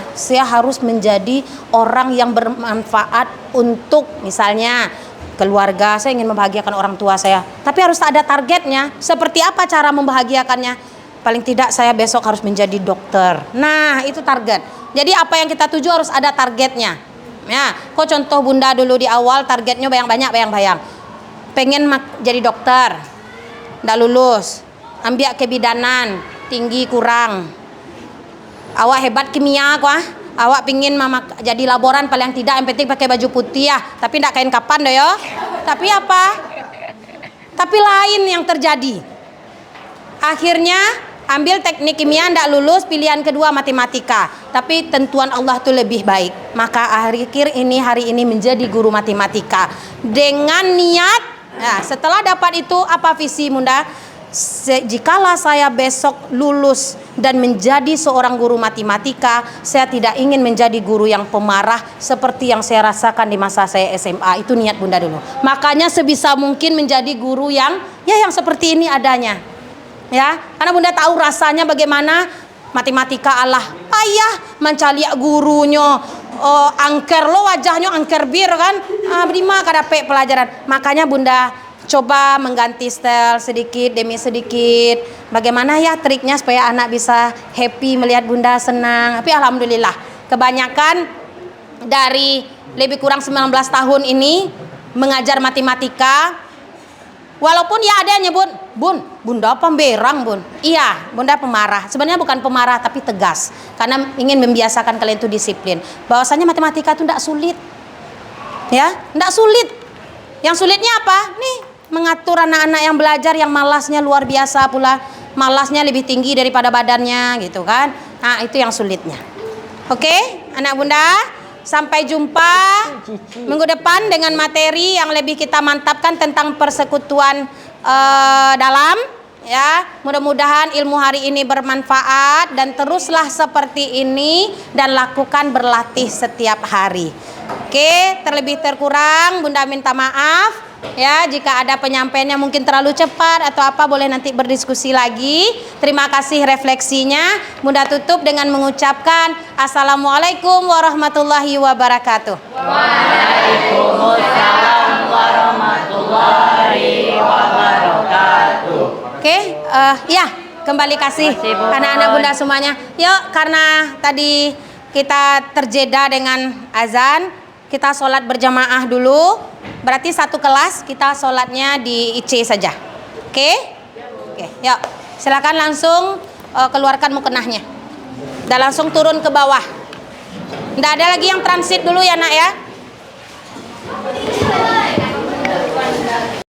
[SPEAKER 1] harus menjadi orang yang bermanfaat untuk misalnya keluarga, saya ingin membahagiakan orang tua saya. Tapi harus ada targetnya. Seperti apa cara membahagiakannya? Paling tidak saya besok harus menjadi dokter. Nah, itu target. Jadi apa yang kita tuju harus ada targetnya. Ya, kok contoh Bunda dulu di awal targetnya bayang-bayang. Pengen jadi dokter. Nggak lulus. Ambil kebidanan, tinggi kurang. Awak hebat kimia kok. Awak pingin mama jadi laboran paling tidak yang penting pakai baju putih ya, tapi ndak kain kapan deh yo. Tapi apa? Tapi lain yang terjadi. Akhirnya ambil teknik kimia ndak lulus, pilihan kedua matematika. Tapi tentuan Allah tuh lebih baik. Maka hari ini menjadi guru matematika dengan niat. Nah, setelah dapat itu apa visi Bunda? Jikalau saya besok lulus dan menjadi seorang guru matematika, saya tidak ingin menjadi guru yang pemarah seperti yang saya rasakan di masa saya SMA. Itu niat Bunda dulu. Makanya sebisa mungkin menjadi guru yang seperti ini adanya. Ya, karena Bunda tahu rasanya bagaimana matematika Allah. Ayah mencari gurunya, angker lo wajahnya angker bir kan. Bima kadape pelajaran. Makanya Bunda coba mengganti style sedikit demi sedikit. Bagaimana ya triknya supaya anak bisa happy melihat Bunda senang. Tapi alhamdulillah kebanyakan dari lebih kurang 19 tahun ini mengajar matematika. Walaupun ya ada yang nyebut, Bunda pemberang Bun. Iya, Bunda pemarah. Sebenarnya bukan pemarah tapi tegas. Karena ingin membiasakan kalian itu disiplin. Bahwasanya matematika itu tidak sulit. Ya, tidak sulit. Yang sulitnya apa? Nih, mengatur anak-anak yang belajar yang malasnya luar biasa pula. Malasnya lebih tinggi daripada badannya gitu kan. Nah, itu yang sulitnya. Oke, anak Bunda. Sampai jumpa minggu depan dengan materi yang lebih kita mantapkan tentang persekutuan dalam. Ya, mudah-mudahan ilmu hari ini bermanfaat dan teruslah seperti ini dan lakukan berlatih setiap hari. Oke, terlebih terkurang Bunda minta maaf ya jika ada penyampaiannya mungkin terlalu cepat atau apa, boleh nanti berdiskusi lagi. Terima kasih refleksinya. Bunda tutup dengan mengucapkan Assalamualaikum warahmatullahi wabarakatuh.
[SPEAKER 2] Waalaikumsalam warahmatullahi wabarakatuh.
[SPEAKER 1] Oke, ya kembali kasih anak-anak Bunda semuanya. Yuk, karena tadi kita terjeda dengan azan, kita sholat berjamaah dulu. Berarti satu kelas kita sholatnya di IC saja. Oke? Oke, yuk. Silakan langsung keluarkan mukenahnya. Dan langsung turun ke bawah. Nggak ada lagi yang transit dulu ya nak ya.